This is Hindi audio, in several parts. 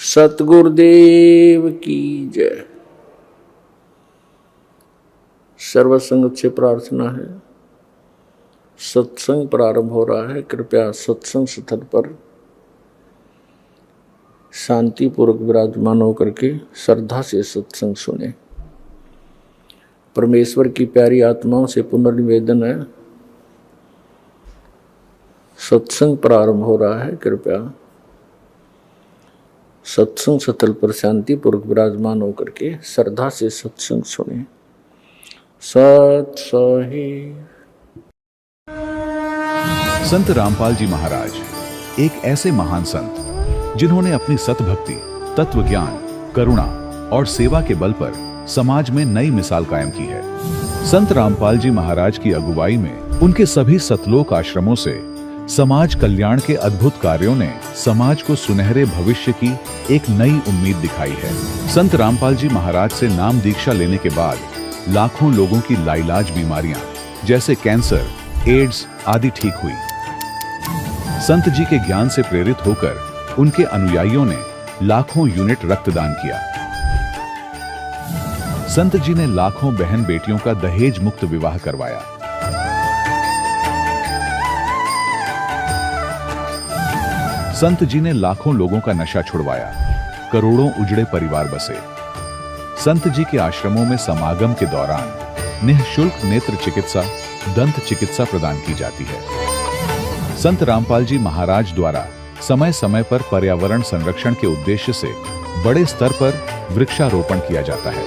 सतगुरुदेव की जय। सर्वसंगत से प्रार्थना है, सत्संग प्रारंभ हो रहा है। कृपया सत्संग स्थल पर शांतिपूर्वक विराजमान होकर के श्रद्धा से सत्संग सुने। परमेश्वर की प्यारी आत्माओं से पुनर्निवेदन है, सत्संग प्रारंभ हो रहा है। कृपया सत्संग स्थल पर शांतिपूर्वक विराजमान होकर के श्रद्धा से सत्संग सुने। सत सही। संत रामपाल जी महाराज एक ऐसे महान संत जिन्होंने अपनी सतभक्ति, तत्व ज्ञान, करुणा और सेवा के बल पर समाज में नई मिसाल कायम की है। संत रामपाल जी महाराज की अगुवाई में उनके सभी सतलोक आश्रमों से समाज कल्याण के अद्भुत कार्यों ने समाज को सुनहरे भविष्य की एक नई उम्मीद दिखाई है। संत रामपाल जी महाराज से नाम दीक्षा लेने के बाद लाखों लोगों की लाइलाज बीमारियां जैसे कैंसर, एड्स आदि ठीक हुई। संत जी के ज्ञान से प्रेरित होकर उनके अनुयायियों ने लाखों यूनिट रक्तदान किया। संत जी ने लाखों बहन बेटियों का दहेज मुक्त विवाह करवाया। संत जी ने लाखों लोगों का नशा छुड़वाया, करोड़ों उजड़े परिवार बसे। संत जी के आश्रमों में समागम के दौरान निःशुल्क नेत्र चिकित्सा, दंत चिकित्सा प्रदान की जाती है। संत रामपाल जी महाराज द्वारा समय समय पर पर्यावरण संरक्षण के उद्देश्य से बड़े स्तर पर वृक्षारोपण किया जाता है।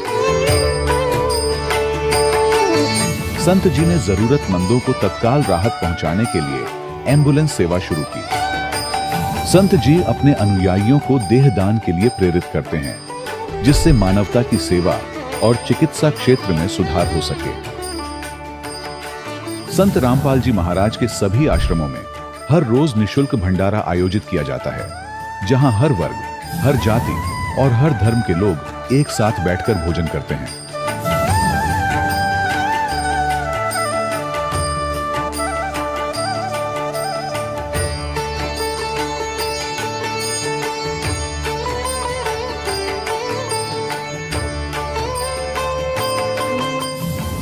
संत जी ने जरूरतमंदों को तत्काल राहत पहुंचाने के लिए एम्बुलेंस सेवा शुरू की। संत जी अपने अनुयायियों को देहदान के लिए प्रेरित करते हैं, जिससे मानवता की सेवा और चिकित्सा क्षेत्र में सुधार हो सके। संत रामपाल जी महाराज के सभी आश्रमों में हर रोज निःशुल्क भंडारा आयोजित किया जाता है, जहां हर वर्ग, हर जाति और हर धर्म के लोग एक साथ बैठकर भोजन करते हैं।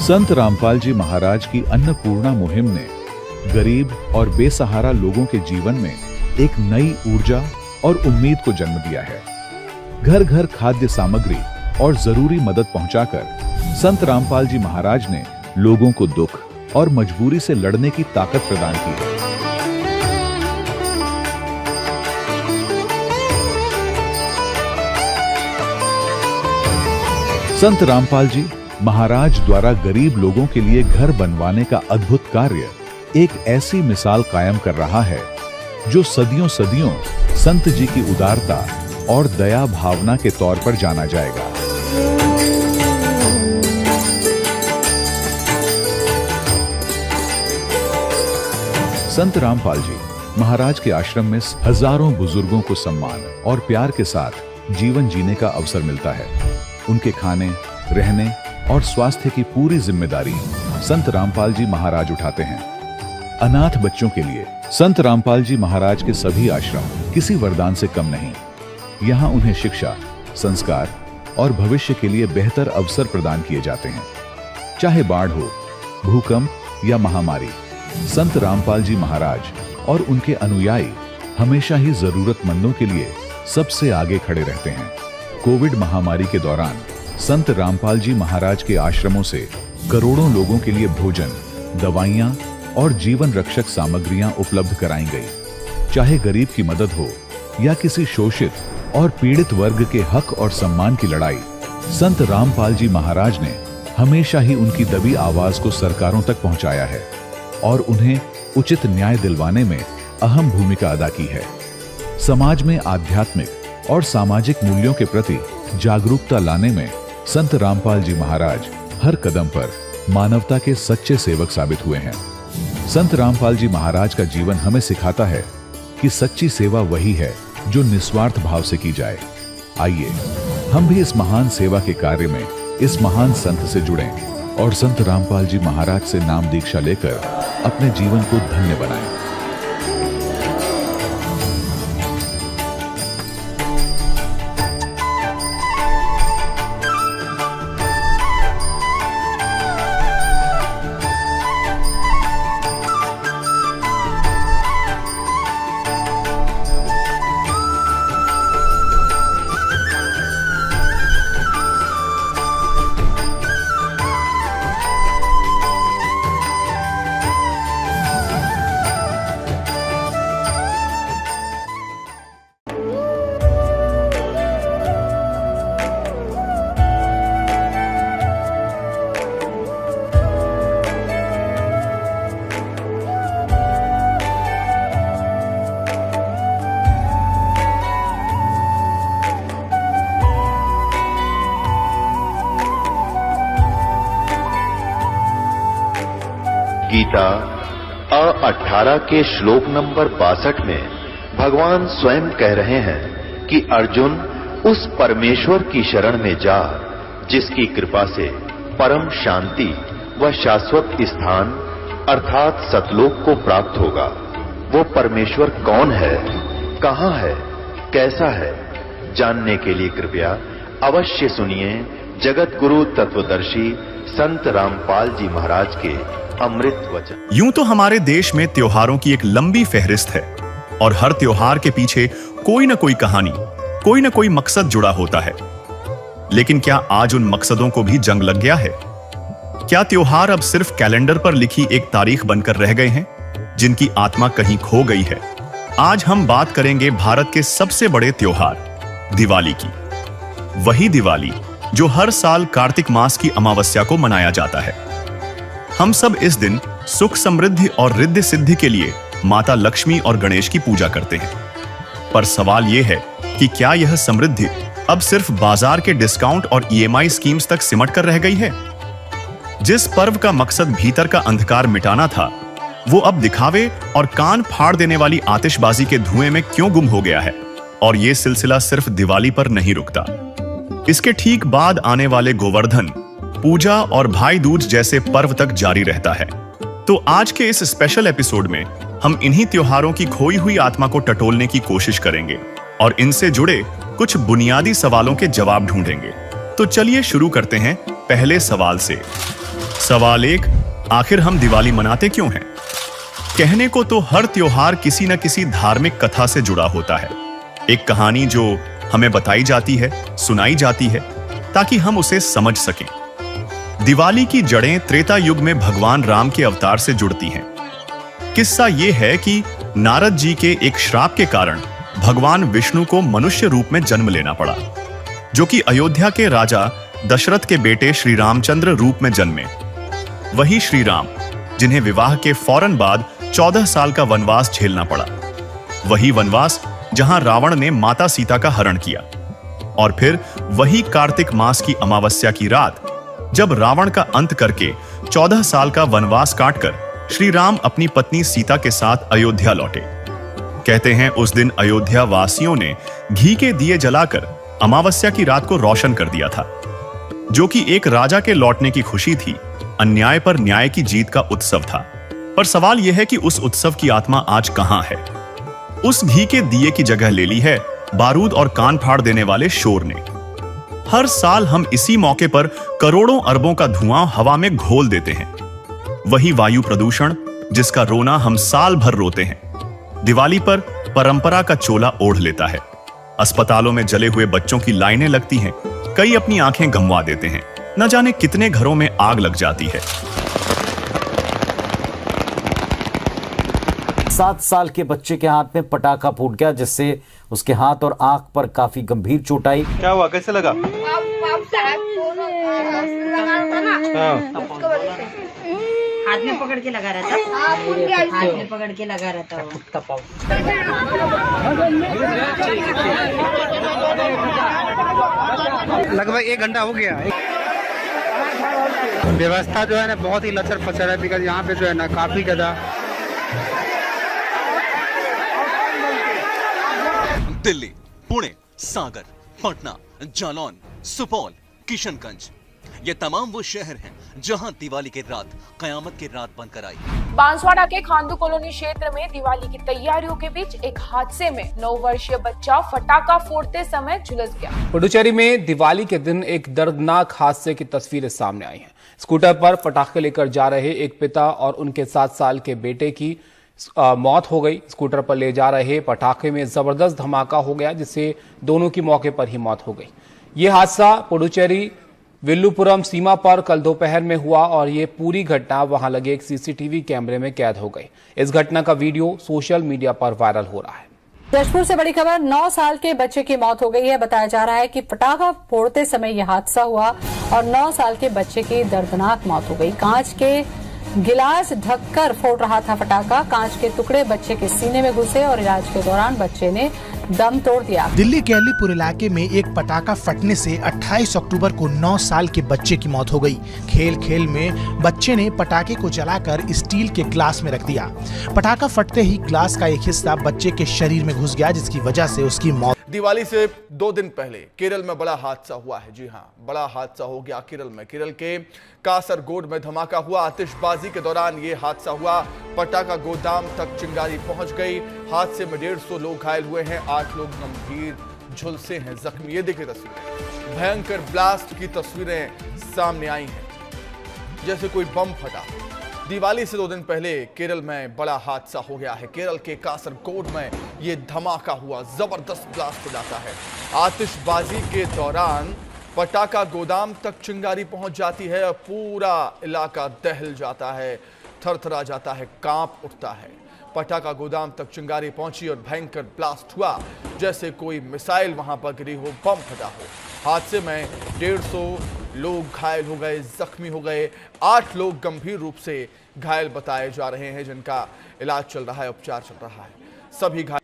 संत रामपाल जी महाराज की अन्नपूर्णा मुहिम ने गरीब और बेसहारा लोगों के जीवन में एक नई ऊर्जा और उम्मीद को जन्म दिया है। घर घर खाद्य सामग्री और जरूरी मदद पहुंचाकर संत रामपाल जी महाराज ने लोगों को दुख और मजबूरी से लड़ने की ताकत प्रदान की है। संत रामपाल जी महाराज द्वारा गरीब लोगों के लिए घर बनवाने का अद्भुत कार्य एक ऐसी मिसाल कायम कर रहा है जो सदियों सदियों संत जी की उदारता और दया भावना के तौर पर जाना जाएगा। संत रामपाल जी महाराज के आश्रम में हजारों बुजुर्गों को सम्मान और प्यार के साथ जीवन जीने का अवसर मिलता है। उनके खाने, रहने और स्वास्थ्य की पूरी जिम्मेदारी संत रामपाल जी महाराज उठाते हैं। अनाथ बच्चों के लिए संत रामपाल जी महाराज के सभी आश्रम किसी वरदान से कम नहीं। यहाँ उन्हें शिक्षा, संस्कार और भविष्य के लिए बेहतर अवसर प्रदान किए जाते हैं। चाहे बाढ़ हो, भूकंप या महामारी, संत रामपाल जी महाराज और उनके अनुयायी हमेशा ही जरूरतमंदों के लिए सबसे आगे खड़े रहते हैं। कोविड महामारी के दौरान संत रामपाल जी महाराज के आश्रमों से करोड़ों लोगों के लिए भोजन, दवाइयां और जीवन रक्षक सामग्रियां उपलब्ध कराई गई। चाहे गरीब की मदद हो या किसी शोषित और पीड़ित वर्ग के हक और सम्मान की लड़ाई, संत रामपाल जी महाराज ने हमेशा ही उनकी दबी आवाज को सरकारों तक पहुंचाया है और उन्हें उचित न्याय दिलवाने में अहम भूमिका अदा की है। समाज में आध्यात्मिक और सामाजिक मूल्यों के प्रति जागरूकता लाने में संत रामपाल जी महाराज हर कदम पर मानवता के सच्चे सेवक साबित हुए हैं। संत रामपाल जी महाराज का जीवन हमें सिखाता है कि सच्ची सेवा वही है जो निस्वार्थ भाव से की जाए। आइए हम भी इस महान सेवा के कार्य में इस महान संत से जुड़ें और संत रामपाल जी महाराज से नाम दीक्षा लेकर अपने जीवन को धन्य बनाएं। गीता 18 के श्लोक नंबर 62 में भगवान स्वयं कह रहे हैं कि अर्जुन उस परमेश्वर की शरण में जा जिसकी कृपा से परम शांति व शाश्वत स्थान अर्थात सतलोक को प्राप्त होगा। वो परमेश्वर कौन है, कहां है, कैसा है, जानने के लिए कृपया अवश्य सुनिए जगत गुरु तत्वदर्शी संत रामपाल जी महाराज के अमृत वचन। यूं तो हमारे देश में त्योहारों की एक लंबी फहरिस्त है और हर त्योहार के पीछे कोई न कोई कहानी, कोई न कोई मकसद जुड़ा होता है। लेकिन क्या आज उन मकसदों को भी जंग लग गया है? क्या त्योहार अब सिर्फ कैलेंडर पर लिखी एक तारीख बनकर रह गए हैं जिनकी आत्मा कहीं खो गई है? आज हम बात करेंगे भारत के सबसे बड़े त्योहार दिवाली की। वही दिवाली जो हर साल कार्तिक मास की अमावस्या को मनाया जाता है। हम सब इस दिन सुख समृद्धि और रिद्धि सिद्धि के लिए माता लक्ष्मी और गणेश की पूजा करते हैं। पर सवाल यह है कि क्या यह समृद्धि अब सिर्फ बाजार के डिस्काउंट और EMI स्कीम्स तक सिमट कर रह गई है? जिस पर्व का मकसद भीतर का अंधकार मिटाना था, वो अब दिखावे और कान फाड़ देने वाली आतिशबाजी के धुएं में क्यों गुम हो गया है? और ये सिलसिला सिर्फ दिवाली पर नहीं रुकता। इसके ठीक बाद आने वाले गोवर्धन पूजा और भाई दूज जैसे पर्व तक जारी रहता है। तो आज के इस स्पेशल एपिसोड में हम इन्हीं त्योहारों की खोई हुई आत्मा को टटोलने की कोशिश करेंगे और इनसे जुड़े कुछ बुनियादी सवालों के जवाब ढूंढेंगे। तो चलिए शुरू करते हैं पहले सवाल से। सवाल 1, आखिर हम दिवाली मनाते क्यों हैं? कहने को तो हर त्योहार किसी न किसी धार्मिक कथा से जुड़ा होता है। एक कहानी जो हमें बताई जाती है, सुनाई जाती है ताकि हम उसे समझ सकें। दिवाली की जड़ें त्रेता युग में भगवान राम के अवतार से जुड़ती हैं। किस्सा यह है कि नारद जी के एक श्राप के कारण भगवान विष्णु को मनुष्य रूप में जन्म लेना पड़ा, जो कि अयोध्या के राजा दशरथ के बेटे श्री रामचंद्र रूप में जन्मे। वही श्री राम जिन्हें विवाह के फौरन बाद 14 साल का वनवास झेलना पड़ा। वही वनवास जहां रावण ने माता सीता का हरण किया। और फिर वही कार्तिक मास की अमावस्या की रात जब रावण का अंत करके 14 साल का वनवास काटकर श्री राम अपनी पत्नी सीता के साथ अयोध्या लौटे। कहते हैं उस दिन अयोध्या वासियों ने घी के दिए जलाकर अमावस्या की रात को रोशन कर दिया था, जो कि एक राजा के लौटने की खुशी थी, अन्याय पर न्याय की जीत का उत्सव था। पर सवाल यह है कि उस उत्सव की आत्मा आज कहां है? उस घी के दिए की जगह ले ली है बारूद और कान फाड़ देने वाले शोर ने। हर साल हम इसी मौके पर करोड़ों अरबों का धुआं हवा में घोल देते हैं। वही वायु प्रदूषण जिसका रोना हम साल भर रोते हैं, दिवाली पर परंपरा का चोला ओढ़ लेता है। अस्पतालों में जले हुए बच्चों की लाइनें लगती हैं, कई अपनी आंखें गंवा देते हैं, न जाने कितने घरों में आग लग जाती है। 7 साल के बच्चे के हाथ में पटाखा फूट गया, जिससे उसके हाथ और आंख पर काफी गंभीर चोट आई। क्या हुआ, कैसे लगा? हाथ में पकड़ के लगा रहता, हाथ में पकड़ के लगा रहता वो। लगभग 1 घंटा हो गया। व्यवस्था जो है ना बहुत ही लचर पचर है, बिकॉज यहाँ पे जो है ना काफी ज्यादा। दिल्ली, पुणे, सागर, पटना, जालौन, सुपौल, किशनगंज, ये तमाम वो शहर हैं जहां दिवाली की रात कयामत की रात बनकर आई। बांसवाड़ा के खांडू कॉलोनी क्षेत्र में दिवाली की तैयारियों के बीच एक हादसे में 9 वर्षीय बच्चा फटाका फोड़ते समय झुलस गया। पुडुचेरी में दिवाली के दिन एक दर्दनाक हादसे की तस्वीरें सामने आई हैं। स्कूटर पर पटाखे लेकर जा रहे एक पिता और उनके 7 साल के बेटे की मौत हो गई। स्कूटर पर ले जा रहे पटाखे में जबरदस्त धमाका हो गया, जिससे दोनों की मौके पर ही मौत हो गई। ये हादसा पुडुचेरी विल्लुपुरम सीमा पर कल दोपहर में हुआ और ये पूरी घटना वहां लगे एक सीसीटीवी कैमरे में कैद हो गई। इस घटना का वीडियो सोशल मीडिया पर वायरल हो रहा है। जशपुर से बड़ी खबर, 9 साल के बच्चे की मौत हो गई है। बताया जा रहा है कि पटाखा फोड़ते समय यह हादसा हुआ और 9 साल के बच्चे की दर्दनाक मौत हो गई। कांच के गिलास ढककर फोड़ रहा था पटाखा। कांच के टुकड़े बच्चे के सीने में घुसे और इलाज के दौरान बच्चे ने दम तोड़ दिया। दिल्ली के अलीपुर इलाके में एक पटाखा फटने से 28 अक्टूबर को 9 साल के बच्चे की मौत हो गई। खेल खेल में बच्चे ने पटाखे को जलाकर स्टील के ग्लास में रख दिया। पटाखा फटते ही ग्लास का एक हिस्सा बच्चे के शरीर में घुस गया, जिसकी वजह से उसकी मौत। दिवाली से 2 दिन पहले केरल में बड़ा हादसा हुआ है। जी हां, बड़ा हादसा हो गया केरल में। केरल के कासरगोड में धमाका हुआ। आतिशबाजी के दौरान यह हादसा हुआ। पटाखा गोदाम तक चिंगारी पहुंच गई। हादसे में 150 लोग घायल हुए हैं, 8 लोग गंभीर झुलसे हैं, जख्मी। ये देखिए तस्वीरें, भयंकर ब्लास्ट की तस्वीरें सामने आई हैं, जैसे कोई बम फटा। दिवाली से 2 दिन पहले केरल में बड़ा हादसा हो गया है। केरल के कासरगोड में यह धमाका हुआ, जबरदस्त ब्लास्ट हो जाता है। आतिशबाजी के दौरान पटाखा गोदाम तक चिंगारी पहुंच जाती है और पूरा इलाका दहल जाता है, थरथरा जाता है, कांप उठता है। पटाखा गोदाम तक चिंगारी पहुंची और भयंकर ब्लास्ट हुआ, जैसे कोई मिसाइल वहां पर गिरी हो, बम फटा हो। हादसे में 150 लोग घायल हो गए, जख्मी हो गए। 8 लोग गंभीर रूप से घायल बताए जा रहे हैं, जिनका इलाज चल रहा है, उपचार चल रहा है। सभी घायल।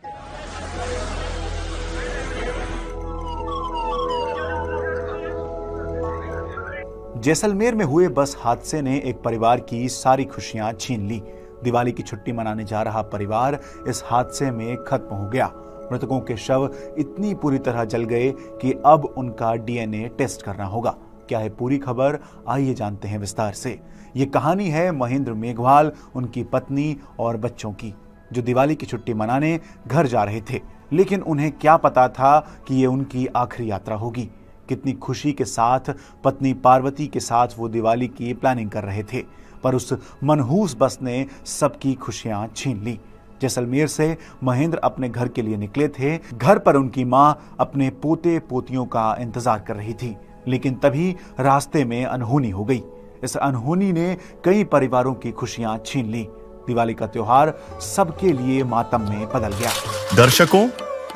जैसलमेर में हुए बस हादसे ने एक परिवार की सारी खुशियां छीन ली। दिवाली की छुट्टी मनाने जा रहा परिवार इस हादसे में खत्म हो गया। मृतकों के शव इतनी पूरी तरह जल गए कि अब उनका डीएनए टेस्ट करना होगा। क्या है पूरी खबर, आइए जानते हैं विस्तार से। ये कहानी है महेंद्र मेघवाल, उनकी पत्नी और बच्चों की, जो दिवाली की छुट्टी मनाने घर जा रहे थे। लेकिन उन्हें क्या पता था कि ये उनकी आखिरी यात्रा होगी। कितनी खुशी के साथ पत्नी पार्वती के साथ वो दिवाली की प्लानिंग कर रहे थे, पर उस मनहूस बस ने सबकी खुशियां छीन ली। जैसलमेर से महेंद्र अपने घर के लिए निकले थे। घर पर उनकी मां अपने पोते पोतियों का इंतजार कर रही थी, लेकिन तभी रास्ते में अनहोनी हो गई। इस अनहोनी ने कई परिवारों की खुशियां छीन ली। दिवाली का त्योहार सबके लिए मातम में बदल गया। दर्शकों,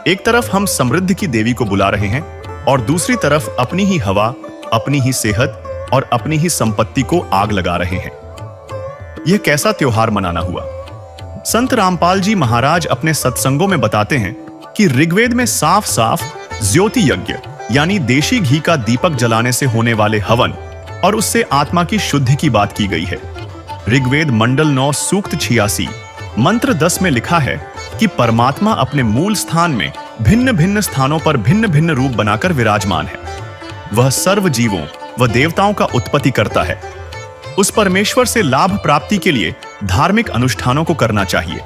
एक तरफ हम समृद्धि की देवी को बुला रहे हैं और दूसरी तरफ अपनी ही हवा, अपनी ही सेहत और अपनी ही संपत्ति को आग लगा रहे हैं। यह कैसा त्योहार मनाना हुआ? संत रामपाल जी महाराज अपने सत्संगों में बताते हैं कि ऋग्वेद में साफ साफ ज्योति यज्ञ यानी देशी घी का दीपक जलाने से होने वाले हवन और उससे आत्मा की शुद्धि की बात की गई है। ऋग्वेद मंडल 9 सूक्त 86 मंत्र 10 में लिखा है कि परमात्मा अपने मूल स्थान में भिन्न भिन्न स्थानों पर भिन्न भिन्न रूप बनाकर विराजमान है। वह सर्व जीवों व देवताओं का उत्पत्ति करता है। उस परमेश्वर से लाभ प्राप्ति के लिए धार्मिक अनुष्ठानों को करना चाहिए।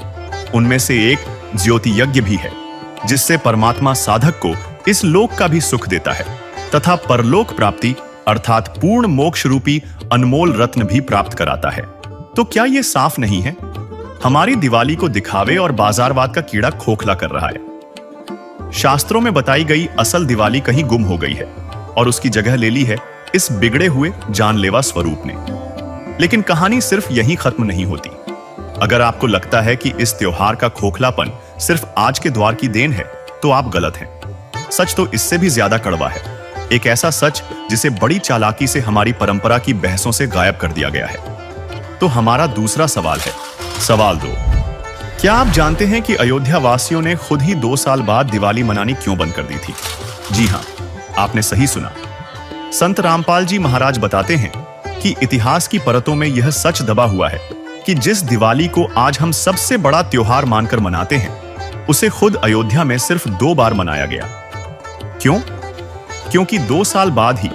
उनमें से एक ज्योति यज्ञ भी है, जिससे परमात्मा साधक को इस लोक का भी सुख देता है तथा परलोक प्राप्ति अर्थात पूर्ण मोक्ष रूपी अनमोल रत्न भी प्राप्त कराता है। तो क्या यह साफ नहीं है? हमारी दिवाली को दिखावे और बाजारवाद का कीड़ा खोखला कर रहा है। शास्त्रों में बताई गई असल दिवाली कहीं गुम हो गई है और उसकी जगह ले ली है इस बिगड़े हुए जानलेवा स्वरूप ने। लेकिन कहानी सिर्फ यहीं खत्म नहीं होती। अगर आपको लगता है कि इस त्योहार का खोखलापन सिर्फ आज के द्वार की देन है, तो आप गलत हैं। सच तो इससे भी ज्यादा कड़वा है। एक ऐसा सच जिसे बड़ी चालाकी से हमारी परंपरा की बहसों से गायब कर दिया गया है। तो हमारा दूसरा सवाल है, सवाल 2। क्या आप जानते हैं कि अयोध्या वासियों ने खुद ही 2 साल बाद दिवाली मनानी क्यों बंद कर दी थी? जी हां, आपने सही सुना। संत रामपाल जी महाराज बताते हैं कि इतिहास की परतों में यह सच दबा हुआ है कि जिस दिवाली को आज हम सबसे बड़ा त्योहार मानकर मनाते हैं, उसे खुद अयोध्या में सिर्फ 2 बार मनाया गया। क्यों? क्योंकि 2 साल बाद ही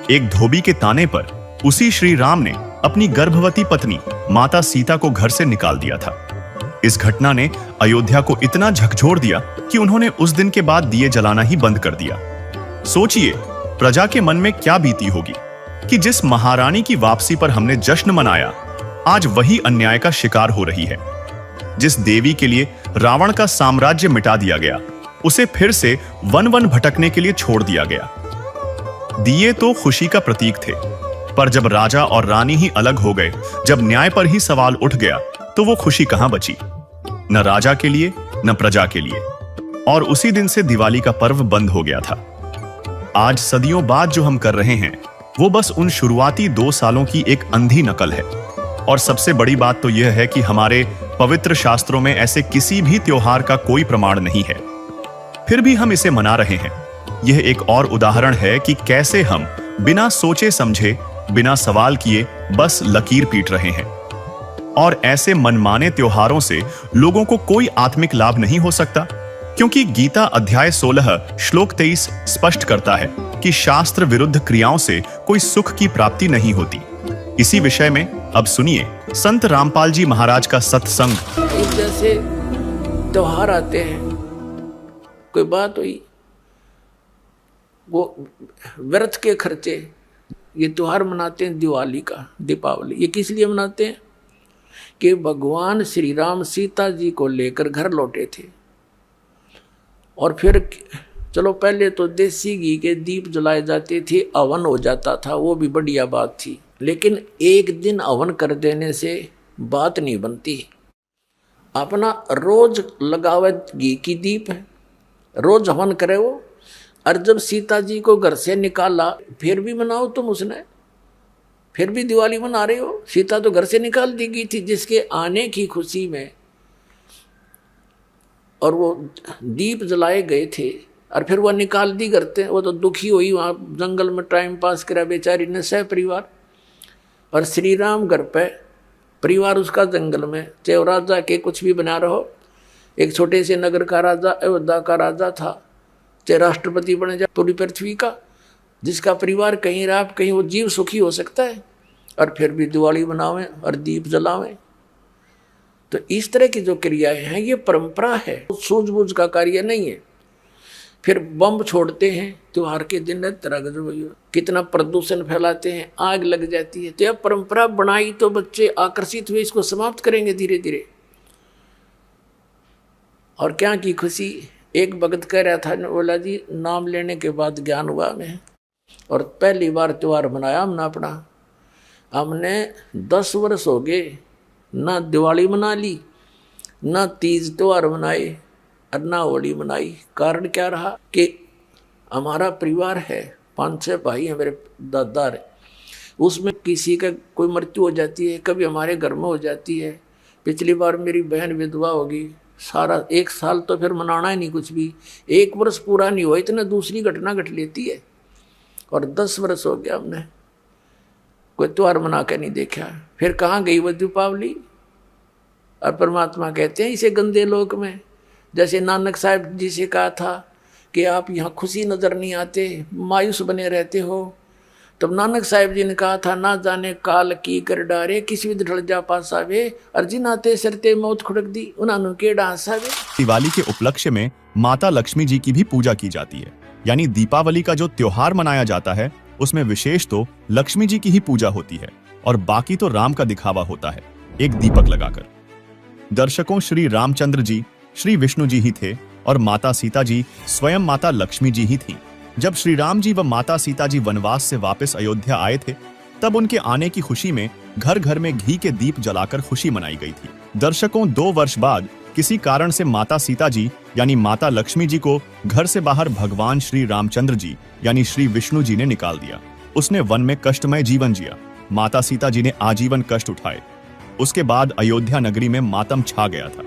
एक धोबी के ताने पर उसी श्री राम ने अपनी गर्भवती पत्नी माता सीता को घर से निकाल दिया था। इस घटना ने अयोध्या को इतना झकझोर दिया कि उन्होंने उस दिन के बाद दिए जलाना ही बंद कर दिया। सोचिए प्रजा के मन में क्या बीती होगी कि जिस महारानी की वापसी पर हमने जश्न मनाया, आज वही अन्याय का शिकार हो रही है। जिस देवी के लिए रावण का साम्राज्य मिटा दिया गया, उसे फिर से वन वन भटकने के लिए छोड़ दिया गया। दिए तो खुशी का प्रतीक थे, पर जब राजा और रानी ही अलग हो गए, जब न्याय पर ही सवाल उठ गया, तो वो खुशी कहां बची? न राजा के लिए न प्रजा के लिए। और उसी दिन से दिवाली का पर्व बंद हो गया था। आज सदियों बाद जो हम कर रहे हैं, वो बस उन शुरुआती 2 सालों की एक अंधी नकल है। और सबसे बड़ी बात तो यह है कि हमारे पवित्र शास्त्रों में ऐसे किसी भी त्योहार का कोई प्रमाण नहीं है। फिर भी हम इसे मना रहे हैं। यह एक और उदाहरण है कि कैसे हम बिना सोचे समझे, बिना सवाल किए बस लकीर पीट रहे हैं। और ऐसे मनमाने त्योहारों से लोगों को कोई आत्मिक लाभ नहीं हो सकता, क्योंकि गीता अध्याय 16 श्लोक 23 स्पष्ट करता है कि शास्त्र विरुद्ध क्रियाओं से कोई सुख की प्राप्ति नहीं होती। इसी विषय में अब सुनिए संत रामपाल जी महाराज का सत्संग। जैसे त्योहार आते हैं, कोई बात हुई, वो व्यर्थ के खर्चे, ये त्योहार मनाते हैं दिवाली का, दीपावली, ये किस लिए मनाते हैं कि भगवान श्री राम सीता जी को लेकर घर लौटे थे। और फिर चलो पहले तो देसी घी के दीप जलाए जाते थे, हवन हो जाता था, वो भी बढ़िया बात थी। लेकिन एक दिन हवन कर देने से बात नहीं बनती। अपना रोज लगावे घी की दीप है, रोज हवन करे वो। और जब सीता जी को घर से निकाला, फिर भी मनाओ तुम उसने, फिर भी दिवाली मना रहे हो। सीता तो घर से निकाल दी गई थी जिसके आने की खुशी में, और वो दीप जलाए गए थे, और फिर वो निकाल दी करते। वो तो दुखी हुई, वहाँ जंगल में टाइम पास करा बेचारी ने सह परिवार। और श्री राम घर पे, परिवार उसका जंगल में, चाहे राजा के कुछ भी बना रहो, एक छोटे से नगर का राजा, अयोध्या का राजा था, चाहे राष्ट्रपति बने जाए पूरी पृथ्वी का, जिसका परिवार कहीं रहा कहीं वो जीव सुखी हो सकता है, और फिर भी दिवाली मनावें और दीप जलावें। तो इस तरह की जो क्रियाएं हैं ये परंपरा है, सूझबूझ का कार्य नहीं है। फिर बम छोड़ते हैं त्योहार के दिन, कितना प्रदूषण फैलाते हैं, आग लग जाती है। तो यह परंपरा बनाई तो बच्चे आकर्षित हुए, इसको समाप्त करेंगे धीरे धीरे। और क्या की खुशी, एक भगत कह रहा था, बोला जी नाम लेने के बाद ज्ञान हुआ हमें, और पहली बार त्योहार मनाया हमने अपना। हमने 10 वर्ष हो गए ना दिवाली मना ली, ना तीज त्योहार मनाए, और ना होली मनाई। कारण क्या रहा कि हमारा परिवार है, 5-6 भाई हैं, मेरे दादा है, उसमें किसी का कोई मृत्यु हो जाती है, कभी हमारे घर में हो जाती है। पिछली बार मेरी बहन विधवा होगी, सारा 1 साल तो फिर मनाना ही नहीं कुछ भी। 1 वर्ष पूरा नहीं हुआ, इतना दूसरी घटना घट लेती है। और 10 वर्ष हो गया हमने कोई त्योहार मना के नहीं देखा। फिर कहाँ गई वो दीपावली। और परमात्मा कहते हैं इसे गंदे लोक में, जैसे नानक साहब जी से कहा था कि आप यहाँ खुशी नजर नहीं आते, मायूस बने रहते हो। तब नानक साहब जी ने कहा था, ना जाने काल की कर डारे, किसी भी ढल जा पासावे, अर्जिन आते सरते मौत खुड़क दी, उन्होंने के डांसावे। दिवाली के उपलक्ष्य में माता लक्ष्मी जी की भी पूजा की जाती है। यानी दीपावली का जो त्योहार मनाया जाता है उसमें विशेष तो लक्ष्मी जी की ही पूजा होती है, और बाकी तो राम का दिखावा होता है एक दीपक लगाकर। दर्शकों, श्री रामचंद्र जी श्री विष्णु जी ही थे, और माता सीता जी स्वयं माता लक्ष्मी जी ही थीं। जब श्री राम जी व माता सीता जी वनवास से वापस अयोध्या आए थे, तब उनके आने की खुशी में घर घर में घी के दीप जलाकर खुशी मनाई गई थी। दर्शकों, 2 वर्ष बाद किसी कारण से माता सीता जी यानी माता लक्ष्मी जी को घर से बाहर भगवान श्री रामचंद्र जी यानी श्री विष्णु जी ने निकाल दिया। उसने वन में कष्टमय जीवन जिया। माता सीता जी ने आजीवन कष्ट उठाए। उसके बाद अयोध्या नगरी में मातम छा गया था।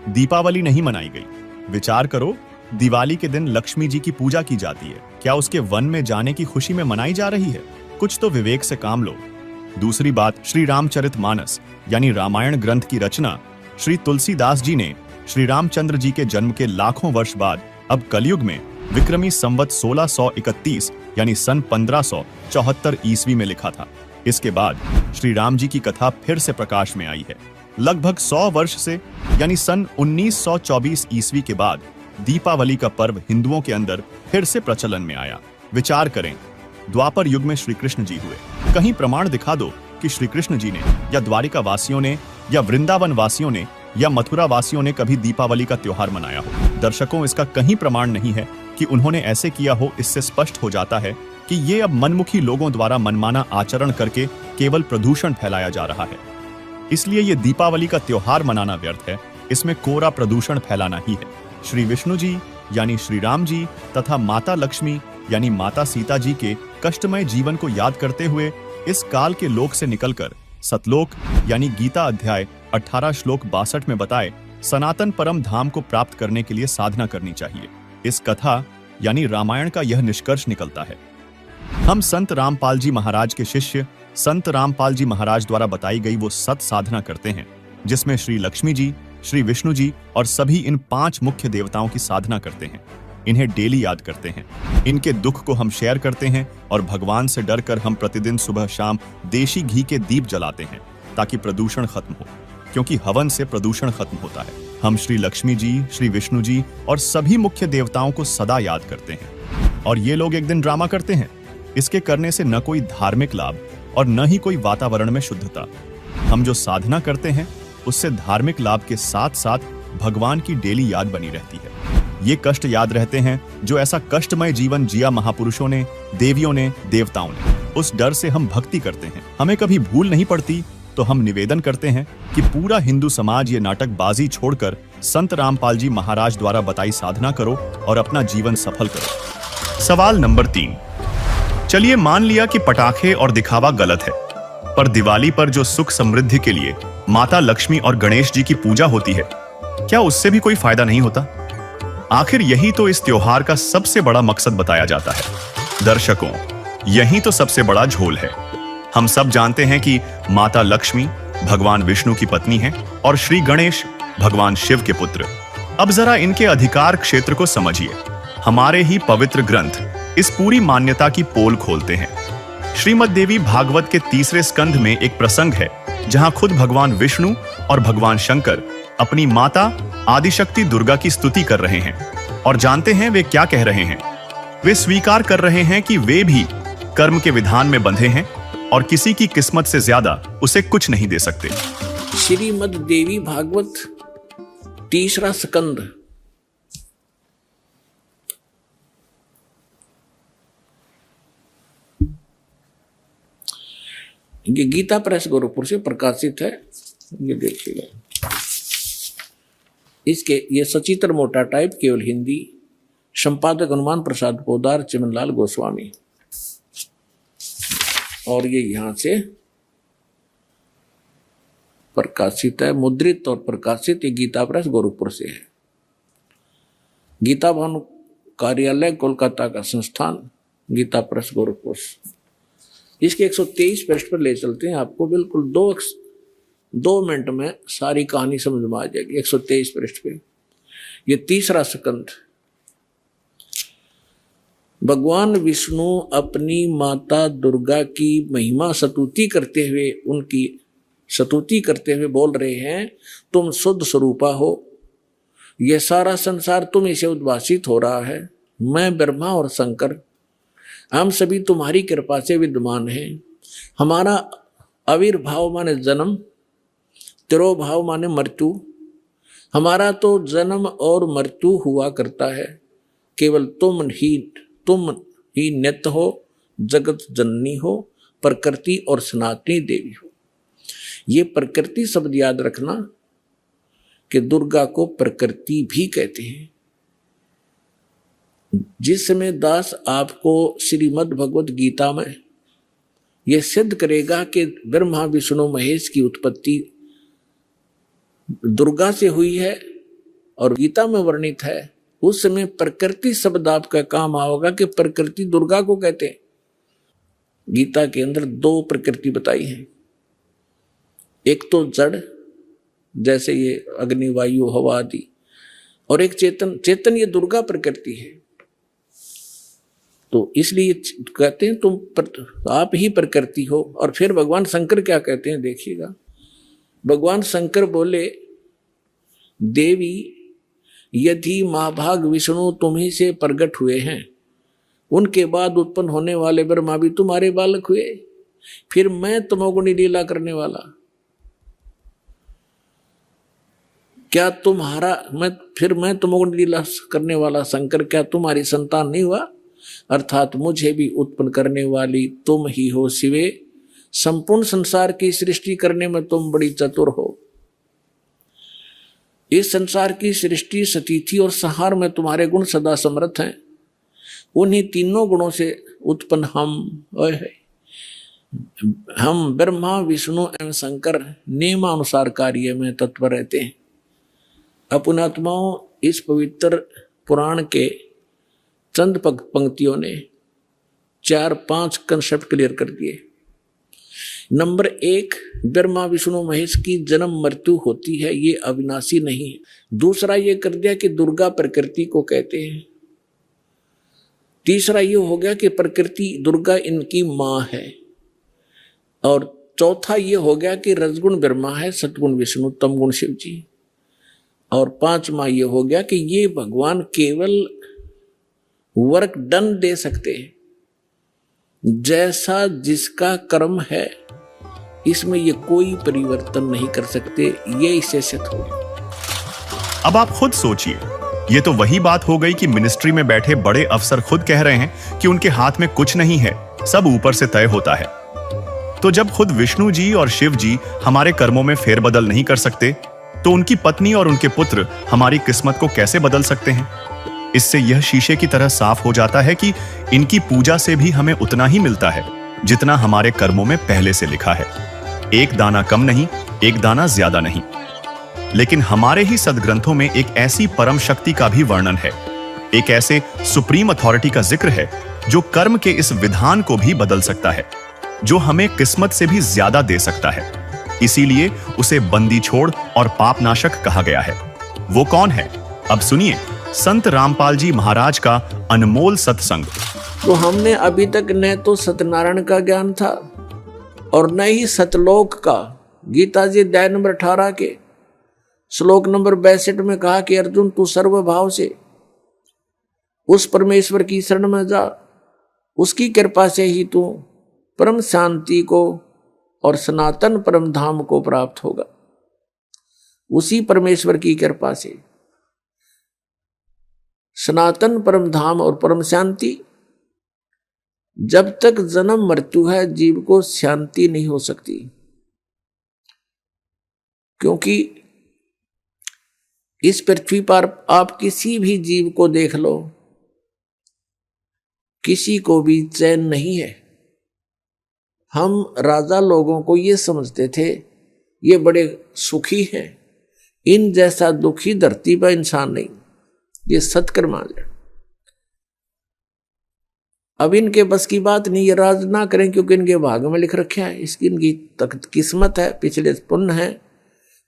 दीपावली नहीं मनाई गई। विचार करो, दिवाली के दिन लक्ष्मी जी की पूजा की जाती है, क्या उसके वन में जाने की खुशी में मनाई जा रही है? कुछ तो विवेक से काम लो। दूसरी बात, श्री रामचरितमानस यानी रामायण ग्रंथ की रचना श्री तुलसीदास जी ने श्री रामचंद्र जी के जन्म के लाखों वर्ष बाद अब कलयुग में विक्रमी संवत 1631 यानी सन 1574 ईस्वी में लिखा था। इसके बाद श्री राम जी की कथा फिर से प्रकाश में आई है। लगभग 100 वर्ष से यानी सन 1924 ईस्वी के बाद दीपावली का पर्व हिंदुओं के अंदर फिर से प्रचलन में आया। विचार करें, द्वापर युग में श्री कृष्ण जी हुए। कहीं प्रमाण दिखा दो कि श्री कृष्ण जी ने या द्वारिका वासियों ने या वृंदावन वासियों ने या मथुरा वासियों ने कभी दीपावली का त्योहार मनाया हो। दर्शकों, इसका कहीं प्रमाण नहीं है कि उन्होंने ऐसे किया हो। इससे स्पष्ट हो जाता है कि ये अब मनमुखी लोगों द्वारा मनमाना आचरण करके केवल प्रदूषण फैलाया जा रहा है। इसलिए ये दीपावली का त्योहार मनाना व्यर्थ है, इसमें कोरा प्रदूषण फैलाना ही है। श्री विष्णु जी यानी श्री राम जी तथा माता लक्ष्मी यानी माता सीता जी के कष्टमय जीवन को याद करते हुए इस काल के लोक से निकलकर सतलोक यानी गीता अध्याय 18 श्लोक 62 में बताए सनातन परम धाम को प्राप्त करने के लिए साधना करनी चाहिए। इस कथा यानी रामायण का यह निष्कर्ष निकलता है। हम संत रामपाल जी महाराज के शिष्य संत रामपाल जी महाराज द्वारा बताई गई वो सत साधना करते हैं, जिसमें श्री लक्ष्मी जी, श्री विष्णु जी और सभी इन 5 मुख्य देवताओं की साधना करते हैं। इन्हें डेली याद करते हैं, इनके दुख को हम शेयर करते हैं और भगवान से डरकर हम प्रतिदिन सुबह शाम देशी घी के दीप जलाते हैं ताकि प्रदूषण खत्म हो, क्योंकि हवन से प्रदूषण खत्म होता है। हम श्री लक्ष्मी जी, श्री विष्णु जी और सभी मुख्य देवताओं को सदा याद करते हैं। और ये लोग एक दिन ड्रामा करते हैं। इसके करने से न कोई धार्मिक लाभ और न ही कोई वातावरण में शुद्धता। हम जो साधना करते हैं उससे धार्मिक लाभ के साथ साथ भगवान की डेली याद बनी रहती है। ये कष्ट याद रहते हैं जो ऐसा कष्टमय जीवन जिया महापुरुषों ने, देवियों ने, देवताओं ने। उस डर से हम भक्ति करते हैं। हमें कभी भूल नहीं पड़ती तो हम निवेदन करते हैं कि पूरा हिंदू समाज ये नाटकबाजी छोड़कर संत रामपाल जी महाराज द्वारा बताई साधना करो और अपना जीवन सफल करो। सवाल नंबर 3। चलिए मान लिया कि पटाखे और दिखावा गलत है, पर दिवाली पर जो सुख समृद्धि के लिए माता लक्ष्मी और गणेश जी की पूजा होती है, क्या उससे भी कोई फायदा नहीं होता? आखिर यही तो इस त्योहार का सबसे बड़ा मकसद बताया जाता है। दर्शकों, यही तो सबसे बड़ा झोल है। हम सब जानते हैं कि माता लक्ष्मी भगवान विष्णु की पत्नी है और श्री गणेश भगवान शिव के पुत्र। अब जरा इनके अधिकार क्षेत्र को समझिए। हमारे ही पवित्र ग्रंथ इस पूरी मान्यता की पोल खोलते हैं। श्रीमद् देवी भागवत के 3 स्कंध में एक प्रसंग है जहां खुद भगवान विष्णु और भगवान शंकर अपनी माता आदिशक्ति दुर्गा की स्तुति कर रहे हैं। और जानते हैं वे क्या कह रहे हैं? वे स्वीकार कर रहे हैं कि वे भी कर्म के विधान में बंधे हैं और किसी की किस्मत से ज्यादा उसे कुछ नहीं दे सकते। श्रीमद् देवी भागवत 3 स्कंद। ये गीता प्रेस गोरखपुर से प्रकाशित है। ये देखिएगा, इसके ये सचित्र मोटा टाइप, केवल हिंदी। संपादक हनुमान प्रसाद पोदार, चिमनलाल गोस्वामी। और ये यहां से प्रकाशित है, मुद्रित और प्रकाशित। ये गीता प्रेस गोरखपुर से है। गीता भवन कार्यालय कोलकाता का संस्थान, गीता प्रेस गोरखपुर। इसके 123 पृष्ठ पर ले चलते हैं आपको। बिल्कुल 2 मिनट में सारी कहानी समझ में आ जाएगी। 123 पृष्ठ पे ये 3 स्कंद। भगवान विष्णु अपनी माता दुर्गा की महिमा स्तुति करते हुए, उनकी स्तुति करते हुए बोल रहे हैं, तुम शुद्ध स्वरूपा हो, यह सारा संसार तुम इसे उद्भासित हो रहा है। मैं ब्रह्मा और शंकर, हम सभी तुम्हारी कृपा से विद्यमान हैं। हमारा आविर्भाव माने जन्म, तिरोभाव माने मृत्यु। हमारा तो जन्म और मृत्यु हुआ करता है। केवल तुम ही नित्य हो, जगत जननी हो, प्रकृति और सनातनी देवी हो। ये प्रकृति शब्द याद रखना कि दुर्गा को प्रकृति भी कहते हैं। जिस समय दास आपको श्रीमद् भगवत गीता में यह सिद्ध करेगा कि ब्रह्मा विष्णु महेश की उत्पत्ति दुर्गा से हुई है और गीता में वर्णित है, उस समय प्रकृति शब्द आपका काम आओगा कि प्रकृति दुर्गा को कहते हैं। गीता के अंदर 2 प्रकृति बताई है। एक तो जड़, जैसे ये अग्नि वायु हवा आदि, और एक चेतन। चेतन ये दुर्गा प्रकृति है। तो इसलिए कहते हैं तुम आप ही प्रकृति हो। और फिर भगवान शंकर क्या कहते हैं देखिएगा। भगवान शंकर बोले, देवी यदि महाभाग विष्णु तुम्ही से प्रकट हुए हैं, उनके बाद उत्पन्न होने वाले ब्रह्मा भी तुम्हारे बालक हुए, फिर मैं तमोगुणी लीला करने वाला, क्या मैं तमोगुणी लीला करने वाला शंकर क्या तुम्हारी संतान नहीं हुआ? अर्थात मुझे भी उत्पन्न करने वाली तुम ही हो शिवे। संपूर्ण संसार की सृष्टि करने में तुम बड़ी चतुर हो। इस संसार की सृष्टि, स्थिति और संहार में तुम्हारे गुण सदा समर्थ हैं। उन्हीं तीनों गुणों से उत्पन्न हम ब्रह्मा विष्णु एवं शंकर नियमानुसार कार्य में तत्पर रहते हैं। अपनात्माओं, इस पवित्र पुराण के चंद पंक्तियों ने 4-5 कंसेप्ट क्लियर कर दिए। नंबर 1, ब्रह्मा विष्णु महेश की जन्म मृत्यु होती है, ये अविनाशी नहीं है। दूसरा ये कर दिया कि दुर्गा प्रकृति को कहते हैं। तीसरा ये हो गया कि प्रकृति दुर्गा इनकी मां है। और चौथा ये हो गया कि रजगुण ब्रह्मा है, सतगुण विष्णु, तमगुण शिव जी। और पांचवा ये हो गया कि ये भगवान केवल वर्क डन दे सकते हैं, जैसा जिसका कर्म है इसमें ये कोई परिवर्तन नहीं कर सकते, ये इससे सिद्ध हो। अब आप खुद सोचिए, ये तो वही बात हो गई कि मिनिस्ट्री में बैठे बड़े अफसर खुद कह रहे हैं कि उनके हाथ में कुछ नहीं है, सब ऊपर से तय होता है। तो जब खुद विष्णु जी और शिव जी हमारे कर्मों में फेरबदल नहीं कर सकते, तो उनकी पत्नी और उनके पुत्र हमारी किस्मत को कैसे बदल सकते हैं? इससे यह शीशे की तरह साफ हो जाता है कि इनकी पूजा से भी हमें उतना ही मिलता है जितना हमारे कर्मों में पहले से लिखा है। एक दाना कम नहीं, एक दाना ज्यादा नहीं। लेकिन हमारे ही सदग्रंथों में एक ऐसी परम शक्ति का भी वर्णन है, एक ऐसे सुप्रीम अथॉरिटी का जिक्र है जो कर्म के इस विधान को भी बदल सकता है, जो हमें किस्मत से भी ज्यादा दे सकता है। इसीलिए उसे बंदी छोड़ और पापनाशक कहा गया है। वो कौन है? अब सुनिए संत रामपाल जी महाराज का अनमोल सत्संग। तो हमने अभी तक न तो सत्यनारायण का ज्ञान था और न ही सतलोक का। गीता जी अध्याय नंबर 18 के श्लोक नंबर 62 में कहा कि अर्जुन तू सर्वभाव से उस परमेश्वर की शरण में जा, उसकी कृपा से ही तू परम शांति को और सनातन परम धाम को प्राप्त होगा। उसी परमेश्वर की कृपा से सनातन परम धाम और परम शांति। जब तक जन्म मृत्यु है जीव को शांति नहीं हो सकती, क्योंकि इस पृथ्वी पर आप किसी भी जीव को देख लो, किसी को भी चैन नहीं है। हम राजा लोगों को ये समझते थे ये बड़े सुखी हैं, इन जैसा दुखी धरती पर इंसान नहीं। ये सत्कर मान लें। अब इनके बस की बात नहीं, ये राज ना करें क्योंकि इनके भाग में लिख रखे हैं, इसकी इनकी किस्मत है, पिछले पुण्य है।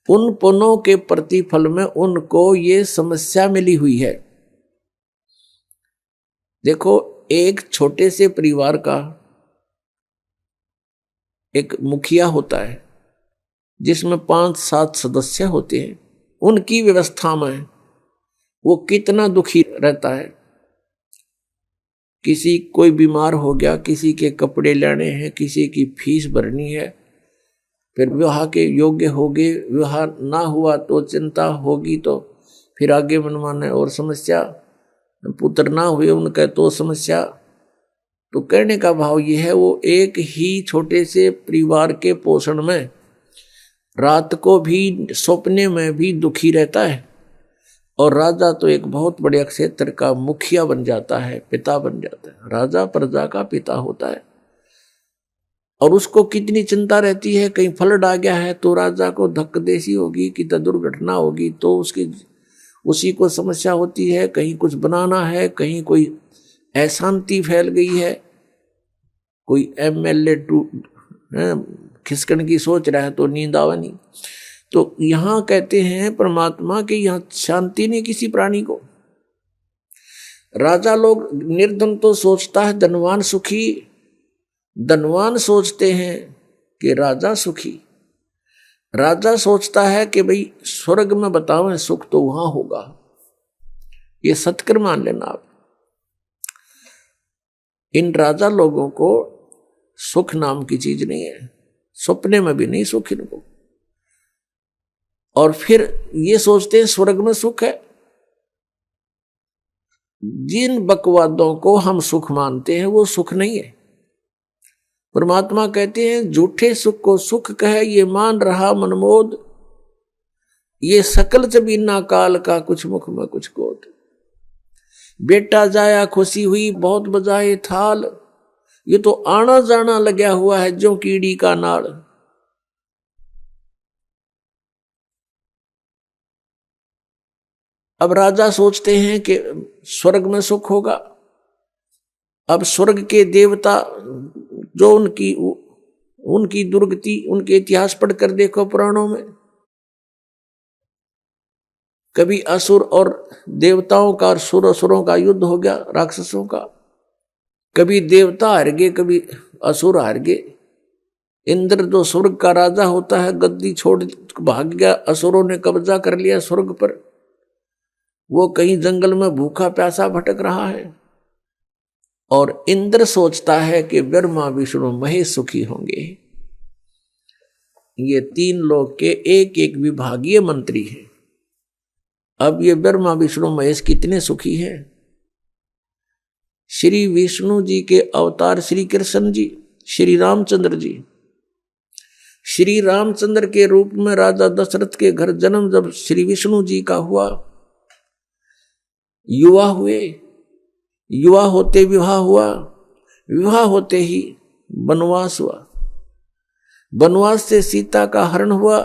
उन पुण्यों के प्रतिफल में उनको ये समस्या मिली हुई है। देखो, एक छोटे से परिवार का एक मुखिया होता है जिसमें 5-7 सदस्य होते हैं। उनकी व्यवस्था में वो कितना दुखी रहता है। किसी कोई बीमार हो गया, किसी के कपड़े लेने हैं, किसी की फीस भरनी है, फिर विवाह के योग्य हो गए, विवाह ना हुआ तो चिंता होगी, तो फिर आगे मनमाने और समस्या, पुत्र ना हुए उनका तो समस्या। तो कहने का भाव ये है, वो एक ही छोटे से परिवार के पोषण में रात को भी सपने में भी दुखी रहता है। और राजा तो एक बहुत बड़े क्षेत्र का मुखिया बन जाता है, पिता बन जाता है। राजा प्रजा का पिता होता है और उसको कितनी चिंता रहती है, कहीं फ्लड आ गया है तो राजा को धक्कदेसी होगी कि दुर्घटना होगी तो उसी को समस्या होती है। कहीं कुछ बनाना है, कहीं कोई अशांति फैल गई है, कोई एमएलए खिसकन की सोच रहा है तो नींद आवा नहीं। तो यहां कहते हैं परमात्मा के यहां शांति नहीं किसी प्राणी को। राजा लोग, निर्धन तो सोचता है धनवान सुखी, धनवान सोचते हैं कि राजा सुखी। राजा सोचता है कि भाई स्वर्ग में बताओ सुख तो वहां होगा। ये सत्कर मान लेना आप। इन राजा लोगों को सुख नाम की चीज नहीं है, सपने में भी नहीं सुख इनको। और फिर ये सोचते हैं स्वर्ग में सुख है। जिन बकवादों को हम सुख मानते हैं वो सुख नहीं है। परमात्मा कहते हैं झूठे सुख को सुख कहे ये मान रहा मनमोद, ये सकल जबीना काल का कुछ मुख में कुछ कोट। बेटा जाया खुशी हुई बहुत बजाए थाल, ये तो आना जाना लगा हुआ है जो कीड़ी का नाड़। अब राजा सोचते हैं कि स्वर्ग में सुख होगा, अब स्वर्ग के देवता जो उनकी दुर्गति, उनके इतिहास पढ़कर देखो पुराणों में, कभी असुर और देवताओं का और सुरों का युद्ध हो गया, राक्षसों का, कभी देवता हार गए, कभी असुर हार गए। इंद्र जो स्वर्ग का राजा होता है, गद्दी छोड़ भाग गया, असुरों ने कब्जा कर लिया स्वर्ग पर, वो कहीं जंगल में भूखा प्यासा भटक रहा है। और इंद्र सोचता है कि ब्रह्मा विष्णु महेश सुखी होंगे। ये तीन लोग के एक एक विभागीय मंत्री हैं। अब ये ब्रह्मा विष्णु महेश कितने सुखी हैं। श्री विष्णु जी के अवतार श्री कृष्ण जी, श्री रामचंद्र जी, श्री रामचंद्र के रूप में राजा दशरथ के घर जन्म जब श्री विष्णु जी का हुआ, युवा हुए, युवा होते विवाह हुआ, विवाह होते ही वनवास हुआ, वनवास से सीता का हरण हुआ,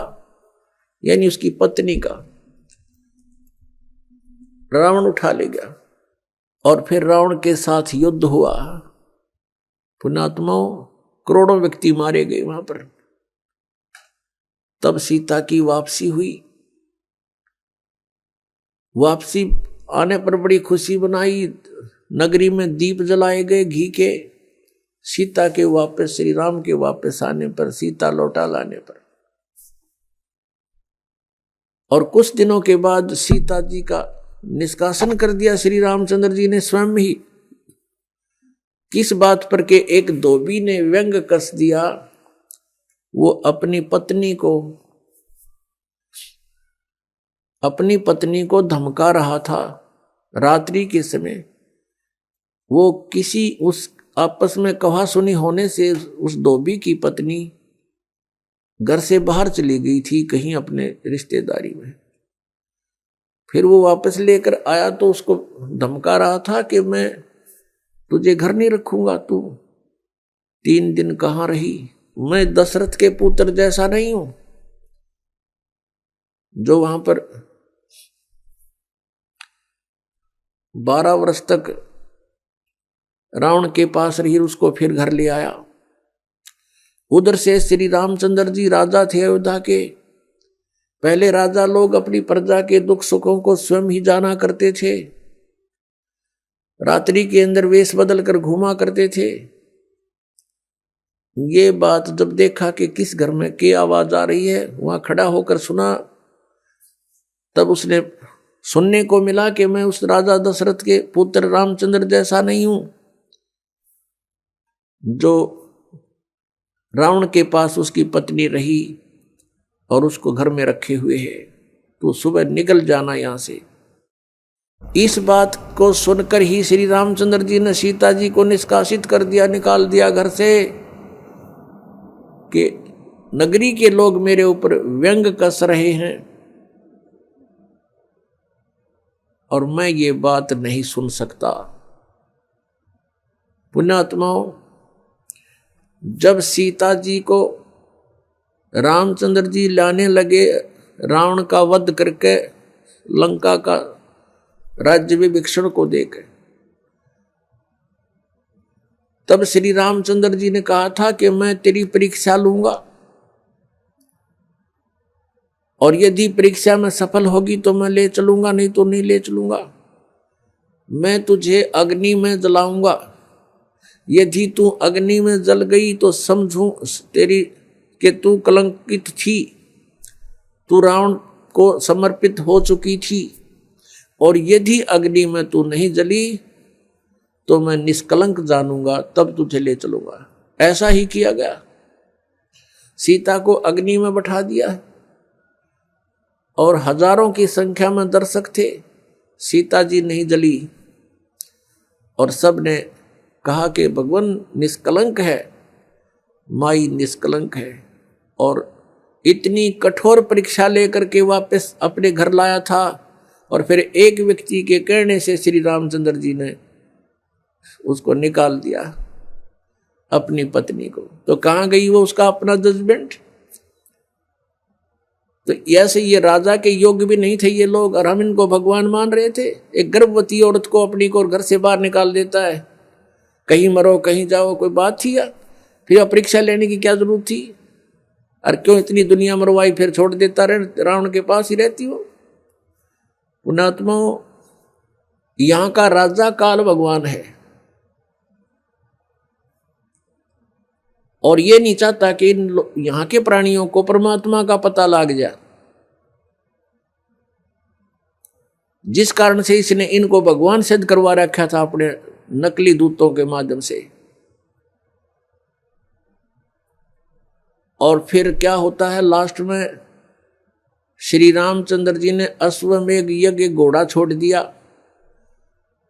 यानी उसकी पत्नी का रावण उठा ले गया, और फिर रावण के साथ युद्ध हुआ। पुण्यात्माओं, करोड़ों व्यक्ति मारे गए वहां पर। तब सीता की वापसी हुई। वापसी आने पर बड़ी खुशी बनाई, नगरी में दीप जलाए गए घी के। सीता के वापस, श्री राम के वापस आने पर, सीता लौटा लाने पर, और कुछ दिनों के बाद सीता जी का निष्कासन कर दिया श्री रामचंद्र जी ने स्वयं ही। किस बात पर के एक धोबी ने व्यंग कस दिया, वो अपनी पत्नी को धमका रहा था रात्रि के समय। वो किसी उस आपस में कहा सुनी होने से उस धोबी की पत्नी घर से बाहर चली गई थी कहीं अपने रिश्तेदारी में। फिर वो वापस लेकर आया तो उसको धमका रहा था कि मैं तुझे घर नहीं रखूंगा, तू 3 दिन कहाँ रही, मैं दशरथ के पुत्र जैसा नहीं हूं जो वहां पर 12 वर्ष तक रावण के पास रही, उसको फिर घर ले आया। उधर से श्री रामचंद्र जी राजा थे अयोध्या के। पहले राजा लोग अपनी प्रजा के दुख सुखों को स्वयं ही जाना करते थे, रात्रि के अंदर वेश बदल कर घूमा करते थे। ये बात जब देखा कि किस घर में क्या आवाज आ रही है, वहां खड़ा होकर सुना, तब उसने सुनने को मिला कि मैं उस राजा दशरथ के पुत्र रामचंद्र जैसा नहीं हूं जो रावण के पास उसकी पत्नी रही और उसको घर में रखे हुए है, तो सुबह निकल जाना यहां से। इस बात को सुनकर ही श्री रामचंद्र जी ने सीता जी को निष्कासित कर दिया, निकाल दिया घर से, कि नगरी के लोग मेरे ऊपर व्यंग कस रहे हैं और मैं ये बात नहीं सुन सकता। पुण्यात्माओं, जब सीता जी को रामचंद्र जी लाने लगे, रावण का वध करके लंका का राज्य विभीषण को देकर, तब श्री रामचंद्र जी ने कहा था कि मैं तेरी परीक्षा लूंगा और यदि परीक्षा में सफल होगी तो मैं ले चलूंगा, नहीं तो नहीं ले चलूंगा। मैं तुझे अग्नि में जलाऊंगा, यदि तू अग्नि में जल गई तो समझूं तेरी कि तू कलंकित थी, तू रावण को समर्पित हो चुकी थी, और यदि अग्नि में तू नहीं जली तो मैं निष्कलंक जानूंगा, तब तुझे ले चलूंगा। ऐसा ही किया गया। सीता को अग्नि में बैठा दिया और हजारों की संख्या में दर्शक थे। सीता जी नहीं जली और सब ने कहा कि भगवान निष्कलंक है, माई निष्कलंक है, और इतनी कठोर परीक्षा लेकर के वापस अपने घर लाया था। और फिर एक व्यक्ति के कहने से श्री रामचंद्र जी ने उसको निकाल दिया, अपनी पत्नी को। तो कहाँ गई वो उसका अपना जजमेंट? तो ऐसे ये राजा के योग्य भी नहीं थे ये लोग, और हम इनको भगवान मान रहे थे। एक गर्भवती औरत को अपनी को घर से बाहर निकाल देता है, कहीं मरो कहीं जाओ, कोई बात थी यार? फिर परीक्षा लेने की क्या जरूरत थी? और क्यों इतनी दुनिया मरवाई, फिर छोड़ देता रहे, रावण के पास ही रहती हो। पुण्यात्मा, यहां का राजा काल भगवान है और ये नहीं चाहता कि यहां के प्राणियों को परमात्मा का पता लग जाए, जिस कारण से इसने इनको भगवान सिद्ध करवा रखा था अपने नकली दूतों के माध्यम से। और फिर क्या होता है लास्ट में, श्री रामचंद्र जी ने अश्वमेघ यज्ञ घोड़ा छोड़ दिया